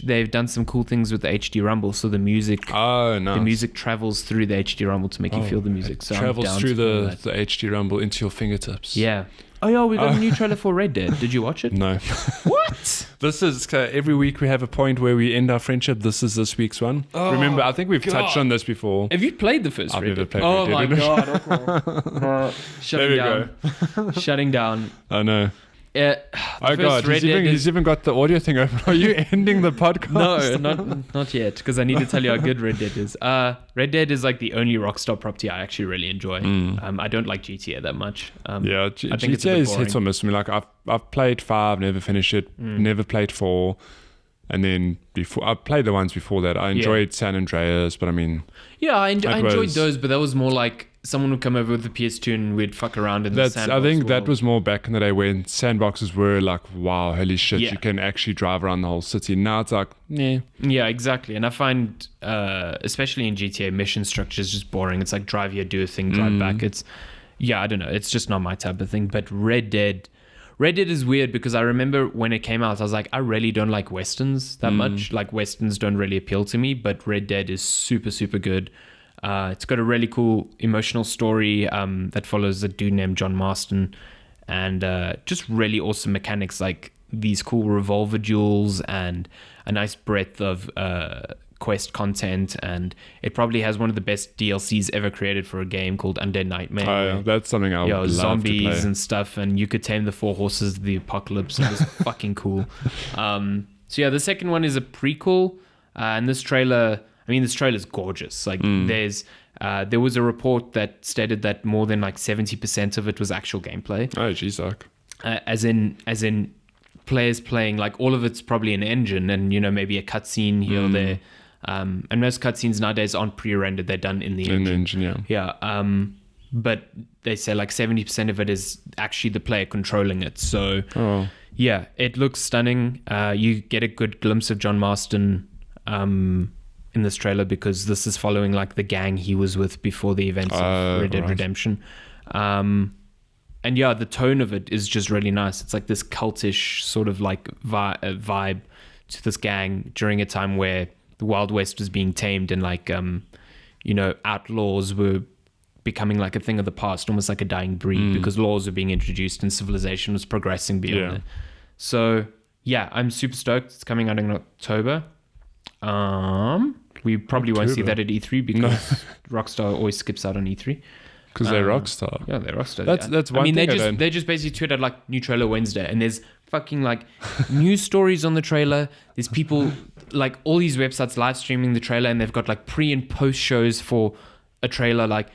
they've done some cool things with the HD Rumble. So the music, Oh, no. the music travels through the HD Rumble to make you feel the music. So I'm travels down through to play the that. HD Rumble into your fingertips. Yeah. Oh yeah, we got a new trailer for Red Dead. Did you watch it? No. What? This is every week we have a point where we end our friendship. This is this week's one. Remember, I think we've touched on this before. Have you played the first I've Red never Dead? played Oh Red my Dead. god. Shutting down. Shutting down. I know. The Oh first god, Red Dead he's even got the audio thing open. Are you ending the podcast? No, not yet, because I need to tell you how good Red Dead is. Red Dead is like the only Rockstar property I actually really enjoy. I don't like GTA that much. Yeah, I think it's a GTA bit is hit or boring. miss for me. Like I've played 5, never finished it. Never played 4, and then before I played the ones before that. I enjoyed San Andreas, but I mean, Yeah, I enjoyed was- those, but that was more like someone would come over with the PS2 and we'd fuck around in the that's sandbox I think that world. was more back in the day when sandboxes were like, wow, holy shit, Yeah. you can actually drive around the whole city. Now it's like, nah. Yeah, exactly. And I find, especially in GTA, mission structure is just boring. It's like drive here, do a thing, drive back. It's, I don't know. It's just not my type of thing. But Red Dead is weird because I remember when it came out, I was like, I really don't like Westerns that much. Like Westerns don't really appeal to me, but Red Dead is super, super good. It's got a really cool emotional story that follows a dude named John Marston, and just really awesome mechanics like these cool revolver duels and a nice breadth of quest content. And it probably has one of the best DLCs ever created for a game called Undead Nightmare. Oh, yeah, that's something I would love zombies to play. and stuff, and you could tame the 4 horses of the apocalypse. It was fucking cool. So yeah, the second one is a prequel, and this trailer is gorgeous. Like there was a report that stated that more than like 70% of it was actual gameplay. Oh, geez, like. As in players playing, like all of it's probably an engine and maybe a cutscene here or there. And most cutscenes nowadays aren't pre-rendered; they're done in the engine. In the engine, yeah. Yeah. But they say like 70% of it is actually the player controlling it. So yeah, it looks stunning. You get a good glimpse of John Marston in this trailer because this is following like the gang he was with before the events of Red Dead Redemption. And yeah, the tone of it is just really nice. It's like this cultish sort of like vibe to this gang during a time where the Wild West was being tamed and like, outlaws were becoming like a thing of the past, almost like a dying breed because laws were being introduced and civilization was progressing beyond it. So yeah, I'm super stoked. It's coming out in October. We probably won't see that at E3 because Rockstar always skips out on E3. Because they're Rockstar. Yeah, they're Rockstar. That's one thing they just basically tweeted like new trailer Wednesday, and there's fucking like news stories on the trailer. There's people like all these websites live streaming the trailer, and they've got like pre and post shows for a trailer. Like,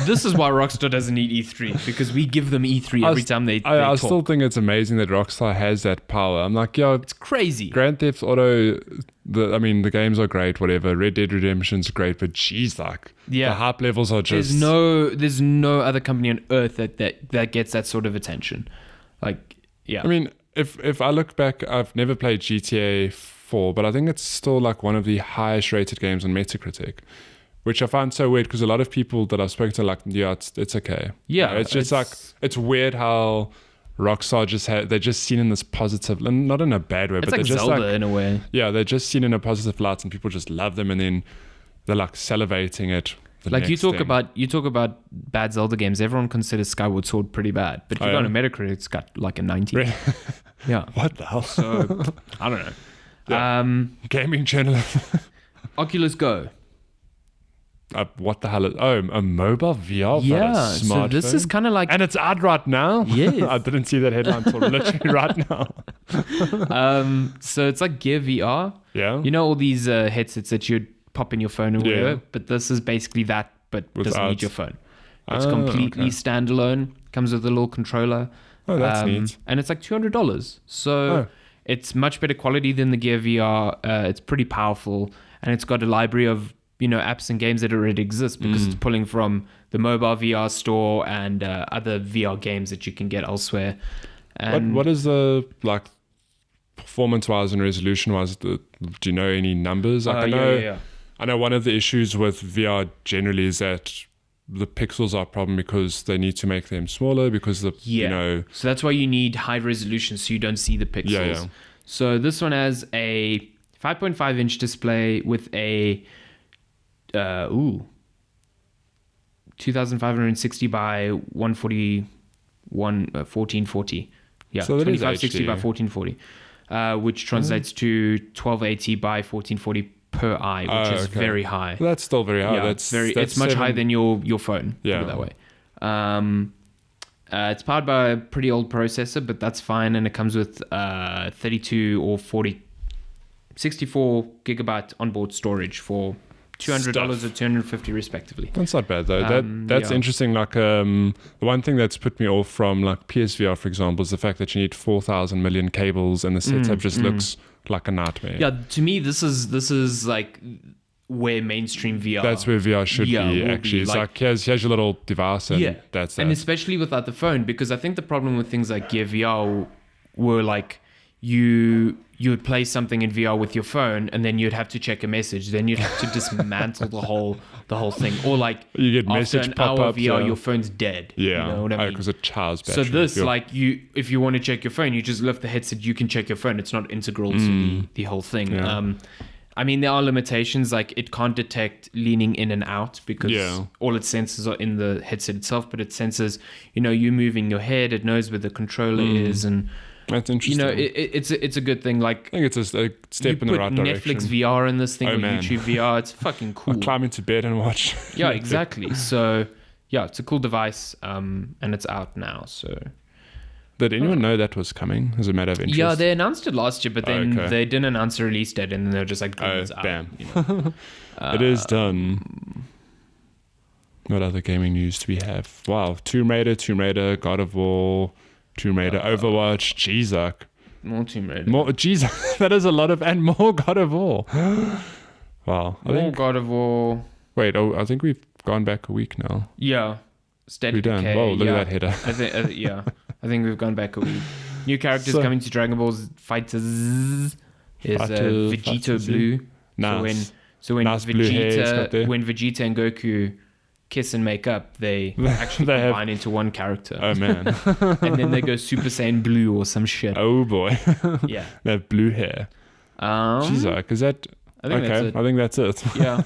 this is why Rockstar doesn't need E3, because we give them E3 every time they I talk. still think it's amazing that Rockstar has that power. I'm like, yo, It's crazy. Grand Theft Auto, the games are great, whatever. Red Dead Redemption's great, but geez, like, Yeah. the hype levels are just... There's no other company on earth that gets that sort of attention. Like, yeah. I mean, if I look back, I've never played GTA 4, but I think it's still like one of the highest rated games on Metacritic, which I find so weird because a lot of people that I've spoken to are like, yeah, it's okay. Yeah, You know, it's just like, it's weird how Rockstar they're just seen in this positive, not in a bad way, it's but like they're just Zelda like, in a way. yeah, they're just seen in a positive light and people just love them, and then they're like salivating it. Like you talk about bad Zelda games, everyone considers Skyward Sword pretty bad, but if you go on a Metacritic, it's got like a 90. Really? Yeah. What the hell? So I don't know. Yeah. Gaming journalist. Oculus Go. What the hell? A mobile VR for a smartphone? So this is kind of like, and it's out right now? Yes. I didn't see that headline until literally right now. so it's like Gear VR. Yeah. You know all these headsets that you'd pop in your phone or whatever, but this is basically that, but doesn't need your phone. It's completely standalone. Comes with a little controller. Oh, that's neat. And it's like $200. So it's much better quality than the Gear VR. It's pretty powerful, and it's got a library of apps and games that already exist because it's pulling from the mobile VR store and other VR games that you can get elsewhere. And what is the like performance-wise and resolution-wise? Do you know any numbers? Like I know one of the issues with VR generally is that the pixels are a problem because they need to make them smaller because so that's why you need high resolution so you don't see the pixels. So this one has a 5.5 inch display with a 2560 by 140 1440. Yeah, so 2560 by 1440, which translates to 1280 by 1440 per eye, which is very high. Well, that's still very high. Yeah, it's much higher than your phone. Yeah, put it that way. It's powered by a pretty old processor, but that's fine, and it comes with 32 or 64 gigabyte onboard storage for $200 or $250 respectively. That's not bad though. That's interesting. Like the one thing that's put me off from like PSVR, for example, is the fact that you need 4,000 million cables, and the setup just looks like a nightmare. Yeah, to me this is like where mainstream VR. That's where VR should be actually. It's like here's your little device, and that's that. And especially without the phone, because I think the problem with things like Gear VR were like you would play something in VR with your phone, and then you'd have to check a message. Then you'd have to dismantle the whole thing, or like you get after message an pop hour up. VR, your phone's dead. Yeah, you know what I mean? Because it charges battery. So this, like if you want to check your phone, you just lift the headset. You can check your phone. It's not integral to the whole thing. Yeah. I mean, there are limitations. Like it can't detect leaning in and out because all its sensors are in the headset itself. But it senses, you moving your head. It knows where the controller is, and that's interesting. It's a good thing. Like I think it's a step in the right direction. Netflix VR in this thing, or YouTube VR. It's fucking cool. I'll climb into bed and watch. Yeah, exactly. So yeah, it's a cool device, and it's out now. So. Did anyone know that was coming as a matter of interest? Yeah, they announced it last year, but then they didn't announce a release date, and then they were just like, it's out. Bam. It is done. What other gaming news do we have? Wow, Tomb Raider, God of War, Tomb Raider, Overwatch, Jesus. More Tomb Raider. Jesus, that is a lot and more God of War. Wow. God of War. Wait, I think we've gone back a week now. Yeah. Steady We're done. decay. Whoa, look at that header. I think we've gone back a week. New characters coming to Dragon Ball Fighters is Vegito Blue. Nice. So when nice blue hair when Vegeta and Goku kiss and make up, they actually combine into one character. Oh man. And then they go Super Saiyan Blue or some shit. Oh boy. Yeah. They have blue hair. Jesus, is that that's I think that's it. Yeah.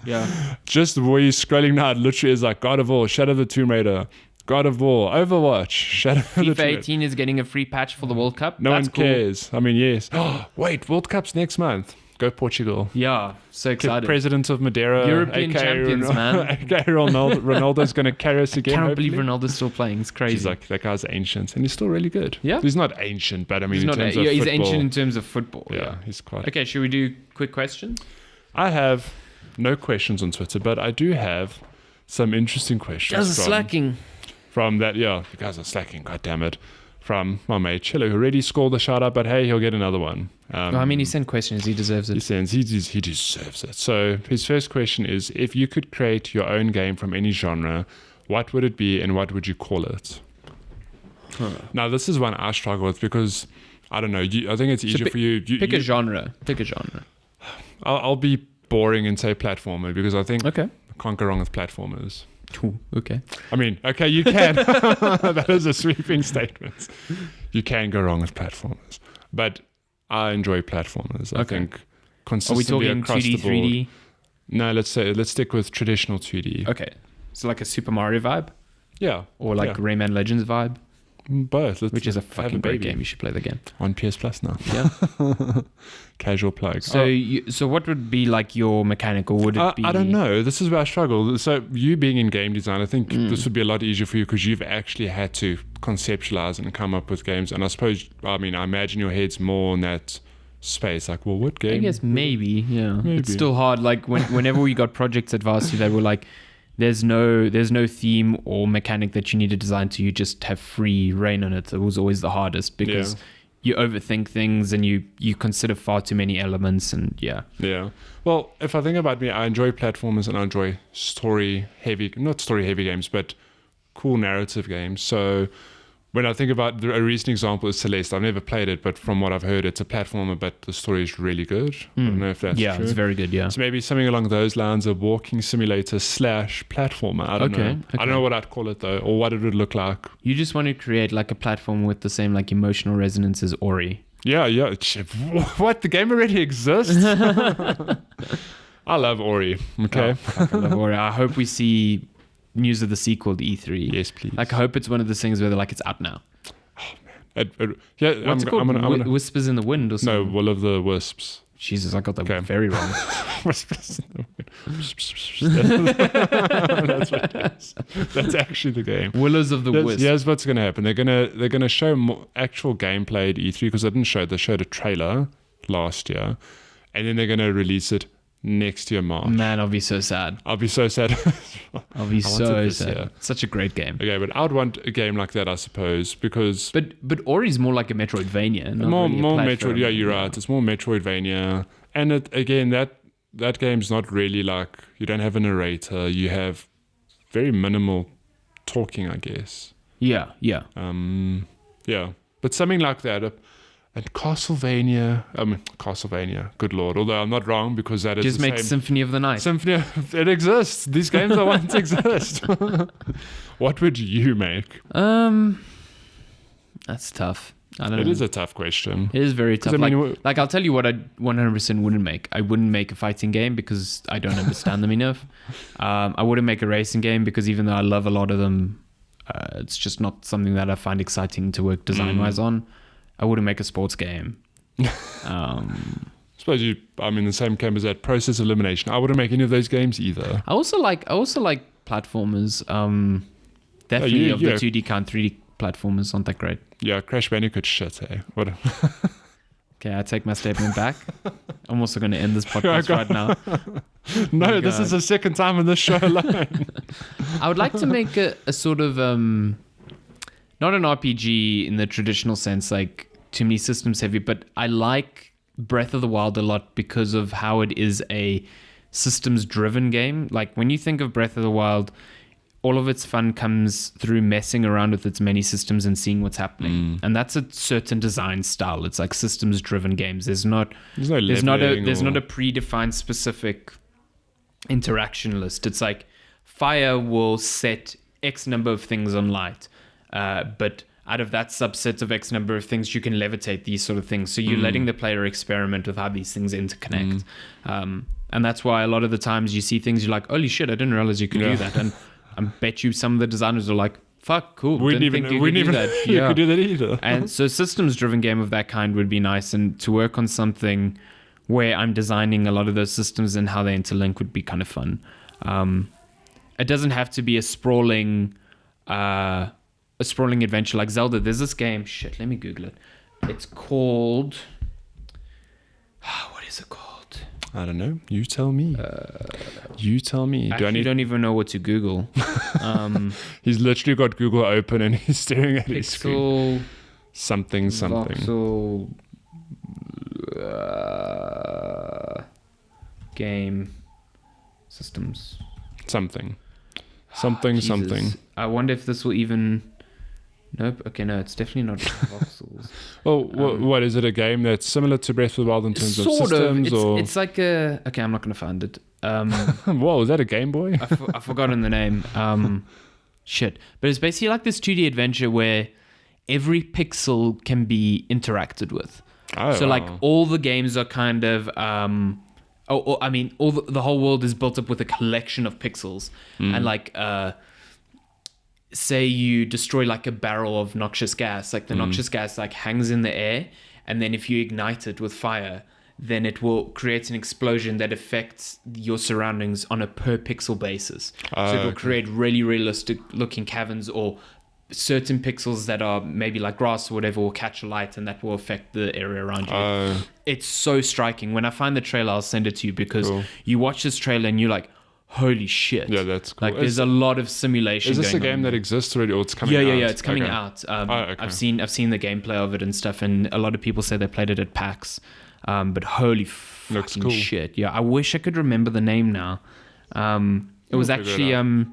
Yeah. Just where you're scrolling now, it literally is like God of War, Shadow of the Tomb Raider, God of War, Overwatch, Shadow of the Tomb FIFA 18 is getting a free patch for the World Cup. No That's one cares. I mean, yes. Wait, World Cup's next month. Go Portugal. Yeah, so excited. President of Madeira. European champions, man. AKA Ronaldo's going to carry us again. Can't believe Ronaldo's still playing. It's crazy. He's like, that guy's ancient. And he's still really good. Yeah. He's not ancient, but I mean, he's ancient in terms of football. Yeah, he's quite. Okay, should we do quick questions? I have no questions on Twitter, but I do have some interesting questions. Guys are slacking. From that, the guys are slacking, god damn it. From my mate Chilo, who already scored the shout out, but hey, he'll get another one. He sent questions. He deserves it. He deserves it. So his first question is, if you could create your own game from any genre, what would it be and what would you call it? Now, this is one I struggle with because, I don't know, I think it's easier for you. Pick a genre. I'll be boring and say platformer because I think okay. I can't go wrong with platformers. Ooh, okay. I mean, okay, you can. That is a sweeping statement. You can go wrong with platformers. But I enjoy platformers. I think consistently across the board. 2D, 3D? No, let's stick with traditional 2D. Okay. So like a Super Mario vibe? Yeah. Or like Rayman Legends vibe? Both. Which is a fucking great game. You should play the game. On PS Plus now. Yeah. Casual plug. So what would be like your mechanic, or would it be? I don't know. This is where I struggle. So you being in game design, I think this would be a lot easier for you because you've actually had to conceptualize and come up with games. And I suppose, I imagine your head's more in that space. Like, well, what game? I guess maybe. Yeah. Maybe. It's still hard. Like whenever we got projects at Varsity that were like, there's no theme or mechanic that you need to design to. You just have free reign on it. It was always the hardest because you overthink things and you consider far too many elements and yeah. Well, if I think about me, I enjoy platformers and I enjoy not story heavy games, but cool narrative games. So when I think about a recent example is Celeste. I've never played it, but from what I've heard, it's a platformer, but the story is really good. I don't know if that's true. Yeah, it's very good, yeah. So maybe something along those lines, a walking simulator / platformer. I don't know. Okay. I don't know what I'd call it though, or what it would look like. You just want to create like a platform with the same like emotional resonance as Ori. Yeah. What? The game already exists? I love Ori. Okay. I love Ori. I hope we see news of the sequel to E3. Yes, please. Like, I hope it's one of those things where they're like, it's out now. Oh, man. What's it called? Whispers in the Wind or something? No, Will of the Wisps. Jesus, I got that very wrong. Whispers in the Wind. That's what it is. That's actually the game. Willows of the Wisps. Here's what's going to happen. They're gonna show more actual gameplay at E3 because they showed a trailer last year, and then they're going to release it next year March. Man, I'll be so sad. I'll be so sad. I'll be so sad. Such a great game. Okay, but I would want a game like that, I suppose, because but Ori's more like a Metroidvania, more Metroid. Yeah, you're right. It's more Metroidvania, and that game's not really like, you don't have a narrator. You have very minimal talking, I guess. Yeah. Yeah, but something like that. And Castlevania, good lord. Although I'm not wrong because that is just make Symphony of the Night. It exists. These games are once exist. What would you make? That's tough. I don't know. It is a tough question. It is very tough. Like I'll tell you what I 100% wouldn't make. I wouldn't make a fighting game because I don't understand them enough. I wouldn't make a racing game because even though I love a lot of them, it's just not something that I find exciting to work design-wise on. I wouldn't make a sports game. I suppose I'm in the same camp as that. Process elimination. I wouldn't make any of those games either. I also like platformers. Definitely of the 2D kind, 3D platformers aren't that great. Yeah, Crash Bandicoot shit, hey. What? Okay, I take my statement back. I'm also going to end this podcast right now. No, this is the second time in this show alone. I would like to make a sort of not an RPG in the traditional sense, like too many systems heavy, but I like Breath of the Wild a lot because of how it is a systems driven game. Like when you think of Breath of the Wild, all of its fun comes through messing around with its many systems and seeing what's happening. And that's a certain design style. It's like systems driven games. There's not a predefined specific interaction list. It's like fire will set X number of things on light. But out of that subset of X number of things, you can levitate these sort of things. So you're letting the player experiment with how these things interconnect. And that's why a lot of the times you see things, you're like, holy shit, I didn't realize you could do that. And I bet you some of the designers are like, fuck, cool. We didn't think you could do that. You could do that either. And so systems-driven game of that kind would be nice. And to work on something where I'm designing a lot of those systems and how they interlink would be kind of fun. It doesn't have to be a sprawling adventure like Zelda. There's this game. Shit, let me Google it. It's called. What is it called? I don't know. You tell me. You tell me. I don't even know what to Google. He's literally got Google open and he's staring at his screen. Something. Voxel, game systems. Something. I wonder if this will even. Nope. Okay, no, it's definitely not voxels. Well, what is it? A game that's similar to Breath of the Wild in terms of systems, or it's like a. Okay, I'm not going to find it. Whoa, is that a Game Boy? I've forgotten the name. Shit, but it's basically like this 2D adventure where every pixel can be interacted with. Oh, so wow. like all the games are kind of. The whole world is built up with a collection of pixels, and like. Say you destroy like a barrel of noxious gas, like the noxious gas like hangs in the air, and then if you ignite it with fire, then it will create an explosion that affects your surroundings on a per pixel basis. So it will create really realistic looking caverns, or certain pixels that are maybe like grass or whatever will catch a light and that will affect the area around you. It's so striking. When I find the trailer, I'll send it to you, because you watch this trailer and you're like, holy shit. Yeah, that's cool. Like there's a lot of simulation going on. Is this a game that exists already, or it's coming out? Yeah, it's coming out. Okay. I've seen the gameplay of it and stuff, and a lot of people say they played it at PAX. But holy fucking shit. Yeah, I wish I could remember the name now. It was actually a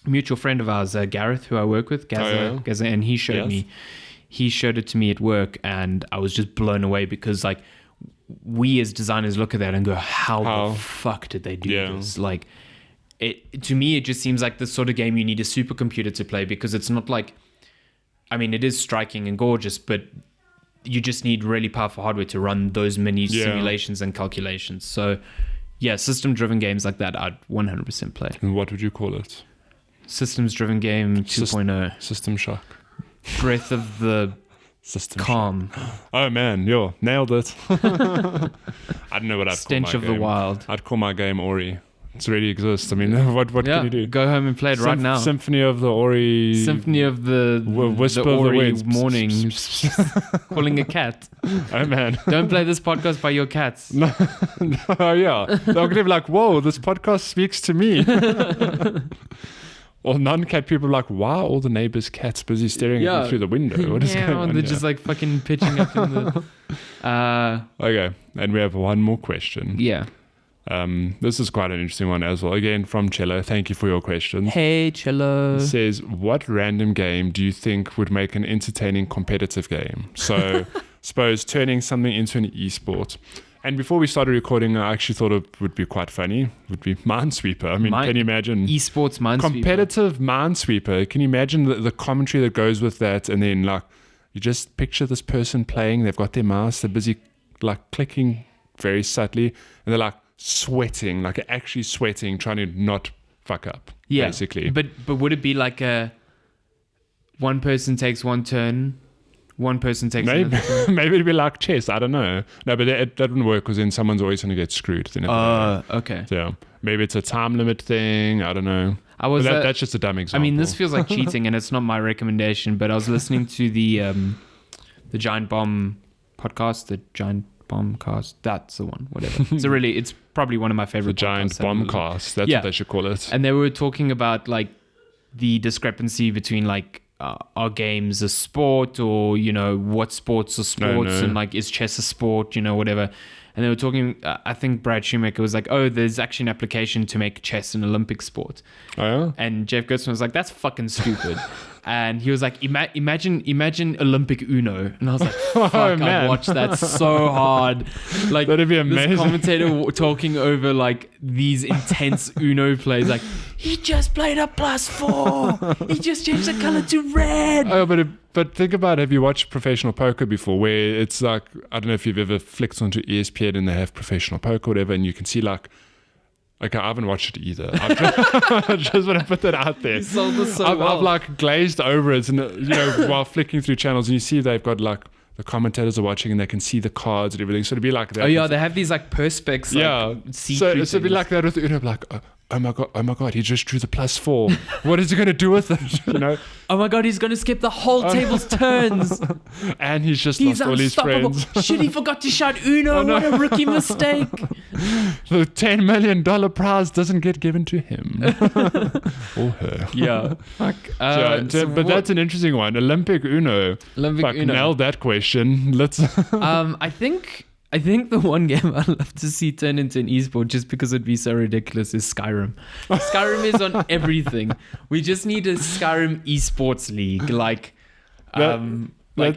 mutual friend of ours, Gareth, who I work with, Gaza, and he showed it to me at work, and I was just blown away, because like we as designers look at that and go, how the fuck did they do this? Like, to me, it just seems like the sort of game you need a supercomputer to play, because it's not like, I mean, it is striking and gorgeous, but you just need really powerful hardware to run those many simulations and calculations. So, yeah, system-driven games like that, I'd 100% play. And what would you call it? Systems-driven game 2.0. System Shock. Breath of the System Calm. Shock. Oh man, nailed it. I don't know what I'd Stench call my of game. the Wild. I'd call my game Ori. It already exists. I mean, what can you do? Go home and play it right now. Symphony of the Ori. Symphony of the Whisper the Ori of the morning. Calling a cat. Oh man. Don't play this podcast by your cats. No, yeah. They're going to be like, whoa, this podcast speaks to me. Or non-cat people are like, wow, all the neighbors' cats busy staring at me through the window. What is going on? They're just like fucking pitching up in the... Okay, and we have one more question. Yeah. This is quite an interesting one as well. Again, from Cello. Thank you for your question. Hey, Cello. It says, what random game do you think would make an entertaining competitive game? So, suppose turning something into an esport. And before we started recording, I actually thought it would be quite funny. It would be Minesweeper. I mean, can you imagine? Esports Minesweeper. Competitive Minesweeper. Can you imagine the commentary that goes with that? And then, like, you just picture this person playing. They've got their mouse. They're busy, like, clicking very subtly. And they're, like, sweating, like, actually sweating, trying to not fuck up, basically. But would it be like a one person takes one turn, one person takes another turn? Maybe it'd be like chess. I don't know. No, but that wouldn't work, because then someone's always going to get screwed. Okay. So maybe it's a time limit thing. I don't know. That's just a dumb example. I mean, this feels like cheating, and it's not my recommendation. But I was listening to the Giant Bomb podcast, the Giant Bombcast. That's the one. Whatever. It's probably one of my favorite. The Giant Bombcast. That's what they should call it. And they were talking about like the discrepancy between like. Are games a sport, or what sports are sports, and like is chess a sport, whatever. And they were talking, I think Brad Shoemaker was like, oh, there's actually an application to make chess an Olympic sport. Oh yeah? And Jeff Gerstmann was like, that's fucking stupid. And he was like, imagine Olympic Uno. And I was like, fuck, I'd watch that so hard. Like, that'd be amazing. This commentator talking over like these intense Uno plays, like, he just played a +4. He just changed the color to red. Oh, but think about it. Have you watched professional poker before, where it's like, I don't know if you've ever flicked onto ESPN and they have professional poker or whatever, and you can see like, okay, I haven't watched it either. I just want to put that out there. You sold this so well. I've like glazed over it, and while flicking through channels, and you see they've got like the commentators are watching and they can see the cards and everything. So it'd be like that. Oh yeah, they have these like perspex. Like, so it'd be like that with Uno, like, oh my god, he just drew the +4. What is he going to do with it? You know? Oh my god, he's going to skip the whole table's turns. And he's lost all his friends. Shit, he forgot to shout Uno. What a rookie mistake. The $10 million prize doesn't get given to him. Or her. Yeah. Fuck. But that's an interesting one. Olympic Uno. Uno. Nailed that question. Let's. I think the one game I'd love to see turn into an esport just because it'd be so ridiculous is Skyrim. Skyrim is on everything. We just need a Skyrim esports league. Like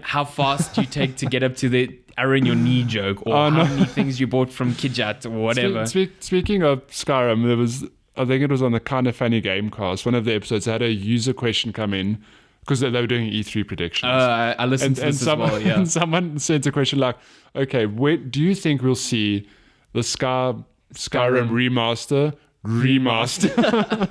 how fast you take to get up to the arrow in your knee joke, or how many things you bought from Kijat or whatever. Speaking of Skyrim, I think it was on the Kind of Funny Gamecast, one of the episodes had a user question come in, because they were doing E3 predictions. I listened to this as well, yeah. And someone sent a question like, okay, do you think we'll see the Skyrim remaster?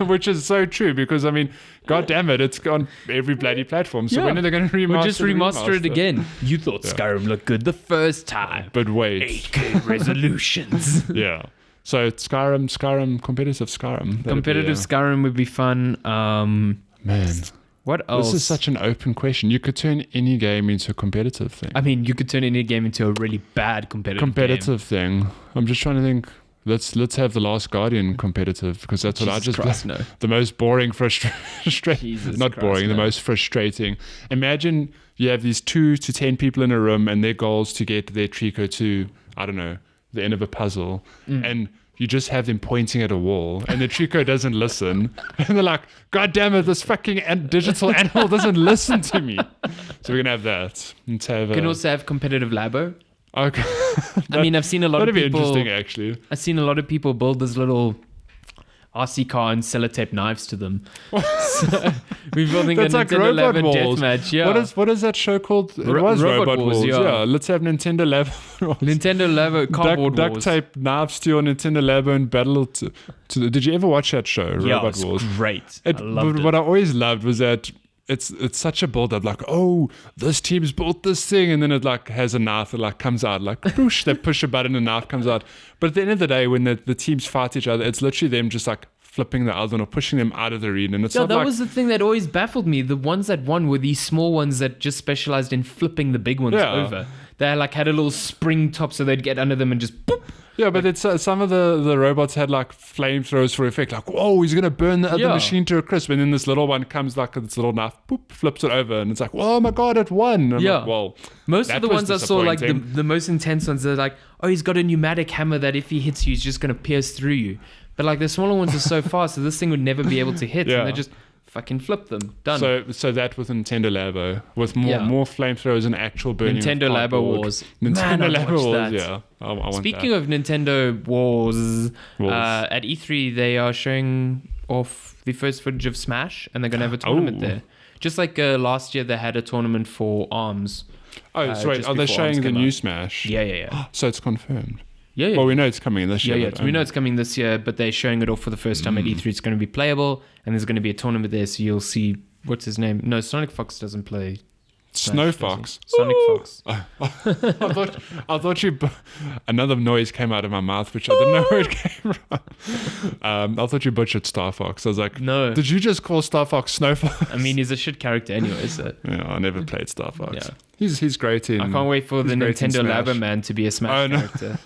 Which is so true, because, I mean, god damn it, it's on every bloody platform. So when are they going to remaster We'll just remaster it again. You thought Skyrim looked good the first time. But wait. 8K resolutions. Yeah. So Skyrim, competitive Skyrim. Skyrim would be fun. Man. What else? This is such an open question. You could turn any game into a competitive thing. I mean, you could turn any game into a really bad competitive thing. I'm just trying to think. Let's have The Last Guardian competitive, because that's what I just Christ, no. The most boring, frustrating. The most frustrating. Imagine you have these 2 to 10 people in a room, and their goals to get their Trico to, I don't know, the end of a puzzle, and you just have them pointing at a wall, and the Trico doesn't listen, and they're like, god damn it, this fucking digital animal doesn't listen to me. So we're gonna have that. You can also have competitive Labo. Okay. I mean, I've seen a lot of people. That'd be interesting, actually. I've seen a lot of people build this little RC car and sellotape knives to them. So we're building a Nintendo Labo deathmatch. Yeah. What is that show called? It was Robot Wars. Yeah. Let's have Nintendo Labo. Nintendo Labo cardboard wars. Duct tape knives to your Nintendo Labo and battle to the. Did you ever watch that show? Robot Wars. Great. I loved it. What I always loved was that it's such a build up, like, oh, this team's built this thing, and then it like has a knife that like comes out, like push, they push a button and a knife comes out. But at the end of the day, when the teams fight each other, it's literally them just like flipping the other one or pushing them out of the arena. And it's not that was the thing that always baffled me. The ones that won were these small ones that just specialized in flipping the big ones over. They like had a little spring top so they'd get under them and just boop. Yeah, but it's some of the robots had like flamethrowers for effect, like, whoa, he's gonna burn the other machine to a crisp, and then this little one comes like with this little knife, boop, flips it over, and it's like, oh my god, it won. And yeah, like, well, most of the ones I saw, like the most intense ones, they're like, oh, he's got a pneumatic hammer that if he hits you, he's just gonna pierce through you. But like the smaller ones are so fast, so this thing would never be able to hit, and they just fucking flip them. Done. So that with Nintendo Labo, with more flamethrowers and actual burning. Nintendo Labo Wars. Nintendo Labo Wars. Yeah. I want Speaking of Nintendo Wars, at E3 they are showing off the first footage of Smash, and they're going to have a tournament there. Just like last year they had a tournament for ARMS. Oh, so wait, are they showing the new Smash? Yeah. So it's confirmed. Yeah. Well, we know it's coming this year. We know it's coming this year, but they're showing it off for the first time at E3. It's going to be playable, and there's going to be a tournament there, so you'll see, what's his name? No, Sonic Fox doesn't play Snow Fox. Sonic Fox. I thought you. Another noise came out of my mouth, which I didn't know where it came from. I thought you butchered Star Fox. I was like, no. Did you just call Star Fox Snow Fox? I mean, he's a shit character anay, so. Yeah, I never played Star Fox. Yeah. He's great in. I can't wait for the Nintendo Labo man to be a Smash character.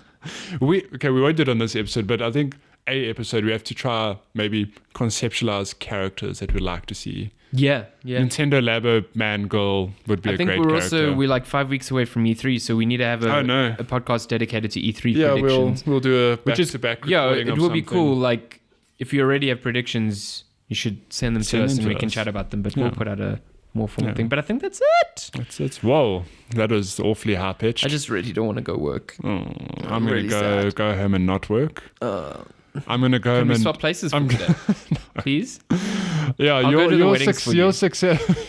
We won't do it on this episode, but I think episode we have to try maybe conceptualize characters that we'd like to see. Yeah. Nintendo Labo man girl would be a great character. We're like 5 weeks away from E3, so we need to have a podcast dedicated to E3 predictions. We'll do a back-to-back recording. It would be cool. Like, if you already have predictions, you should send them to us and we can chat about them, but we'll put out a more formal thing. But I think that's it. That's it. Whoa, that was awfully high pitched. I just really don't want to go work. I'm going to go home and not work. I'm going to go home and... Can we swap places for today? Please? Yeah, I'll go to the weddings for you.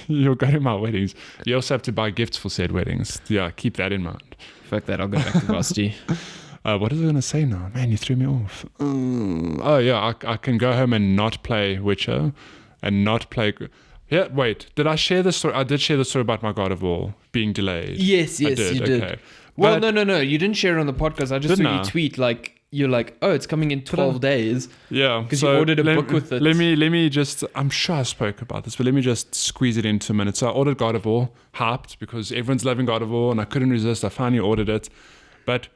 You'll go to my weddings. You also have to buy gifts for said weddings. Yeah, keep that in mind. Fuck that, I'll go back to Basti. What is I going to say now? Man, you threw me off. I can go home and not play Witcher and not play... Yeah, wait. Did I share the story? I did share the story about my God of War being delayed. Yes, I did. you did. Okay. Well, But- no. You didn't share it on the podcast. I just Didn't saw you I? tweet like, you're like, oh, it's coming in 12 days. Yeah. Because you ordered a book with it. Let me just, I'm sure I spoke about this, but let me just squeeze it into a minute. So I ordered God of War, hyped, because everyone's loving God of War, and I couldn't resist. I finally ordered it. But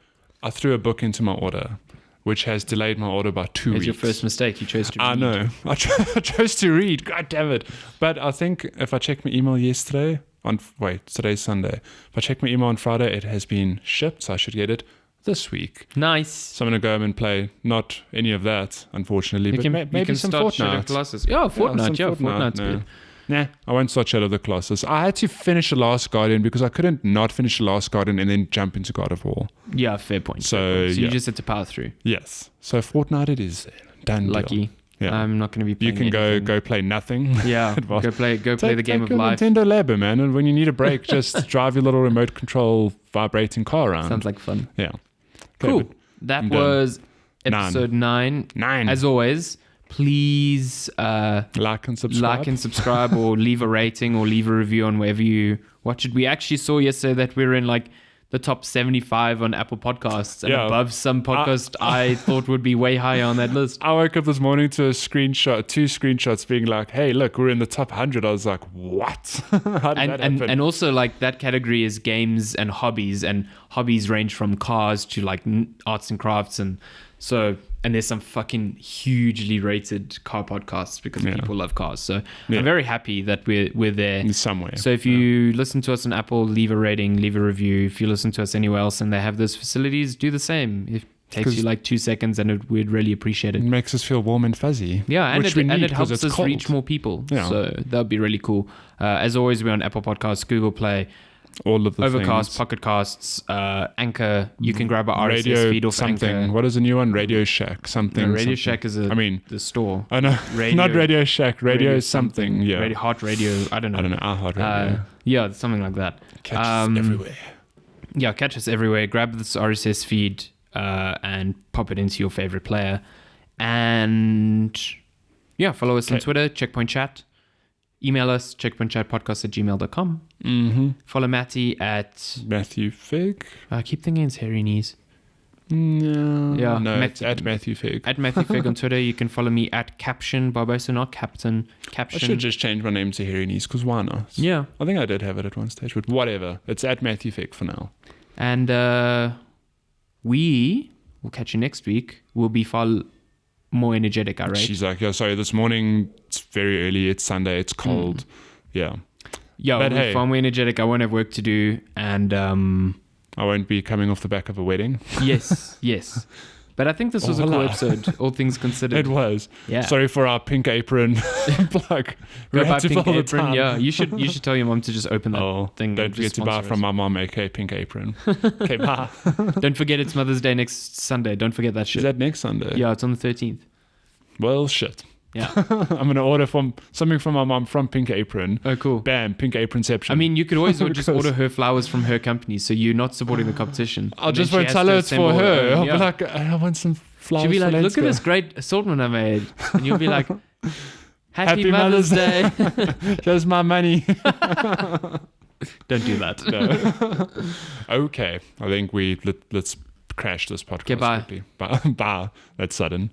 I threw a book into my order, which has delayed my order by 2 weeks. It's your first mistake. You chose to read. I know. I chose to read. God damn it. But I think if I checked my email yesterday, today's Sunday. If I check my email on Friday, it has been shipped, so I should get it this week. Nice. So I'm going to go home and play not any of that, unfortunately, but maybe some start Shadow of Fortnite. the Colossus. Yeah, Fortnite. some Fortnite's no. good. Nah, I won't start Shadow of the Colossus. I had to finish The Last Guardian because I couldn't not finish The Last Guardian and then jump into God of War. Yeah, fair point. So, you just had to power through. Yes. So Fortnite it is. Done deal. Lucky. Yeah. I'm not going to be You playing can anything. go play nothing. Yeah, go play the game of your life. Nintendo Labo, man. And when you need a break, just drive your little remote control vibrating car around. Sounds like fun. Yeah. Cool. but That I'm done. was episode 9. 9. As always, please Like and subscribe. or leave a rating or leave a review on wherever you watch it. We actually saw yesterday that we're in like the top 75 on Apple Podcasts and above some podcast I thought would be way higher on that list. I woke up this morning to two screenshots being like, hey, look, we're in the top 100. I was like, what? How did that happen? And also like that category is games and hobbies range from cars to like arts and crafts, and there's some fucking hugely rated car podcasts because people love cars. So I'm very happy that we're there in some way. So if you listen to us on Apple, leave a rating, leave a review. If you listen to us anywhere else and they have those facilities, do the same. It takes you like 2 seconds, and we'd really appreciate it. It makes us feel warm and fuzzy. Yeah, and it helps us cold. reach more people. Yeah. So that would be really cool. As always, we're on Apple Podcasts, Google Play, all of the Overcast, things. Pocket Casts, Anchor. You can grab our RSS Radio feed off something. Anchor. What is a new one? Radio Shack something. No, Radio something. Shack is the store. I know. Not Radio Shack. Radio something. Yeah. Radio, Heart Radio. I don't know. Heart Radio. Yeah, something like that. Catch us everywhere. Yeah, catch us everywhere. Grab this RSS feed and pop it into your favorite player. And yeah, follow us on Twitter, Checkpoint Chat. Email us, checkpointchatpodcast@gmail.com. Mm-hmm. Follow Matty at Matthew Fig. I keep thinking it's Hairy Knees. No. Yeah, No, it's at Matthew Fig. At Matthew Fig on Twitter. You can follow me at Caption Barbosa, not Captain. Caption. I should just change my name to Hairy Knees because why not? Yeah. I think I did have it at one stage, but whatever. It's at Matthew Fig for now. And we will catch you next week. We'll be far more energetic, right? She's like, yeah, sorry, this morning it's very early. It's Sunday. It's cold. Yeah. Yeah, but we'll be hey, far more energetic. I won't have work to do. And I won't be coming off the back of a wedding. Yes. But I think this was a cool episode, all things considered. It was. Yeah. Sorry for our Pink Apron plug. Go buy to Pink all the Apron. time. Yeah, you should tell your mom to just open that thing. Don't forget to buy from my mom, aka Pink Apron. Okay, bye. Don't forget it's Mother's Day next Sunday. Don't forget that shit. Is that next Sunday? Yeah, it's on the 13th. Well, shit. Yeah. I'm going to order something from my mom from Pink Apron. Oh, cool. Bam, Pink Apronception. I mean, you could always just order her flowers from her company, so you're not supporting the competition. I'll just won't tell her it's for her. I'll be like, I want some flowers. She'll be like, for look at Lenska. this great assortment I made. And you'll be like, Happy Mother's Day. Here's my money. Don't do that. No. Okay. I think let's crash this podcast. Okay, bye. Quickly. Bye. That's sudden.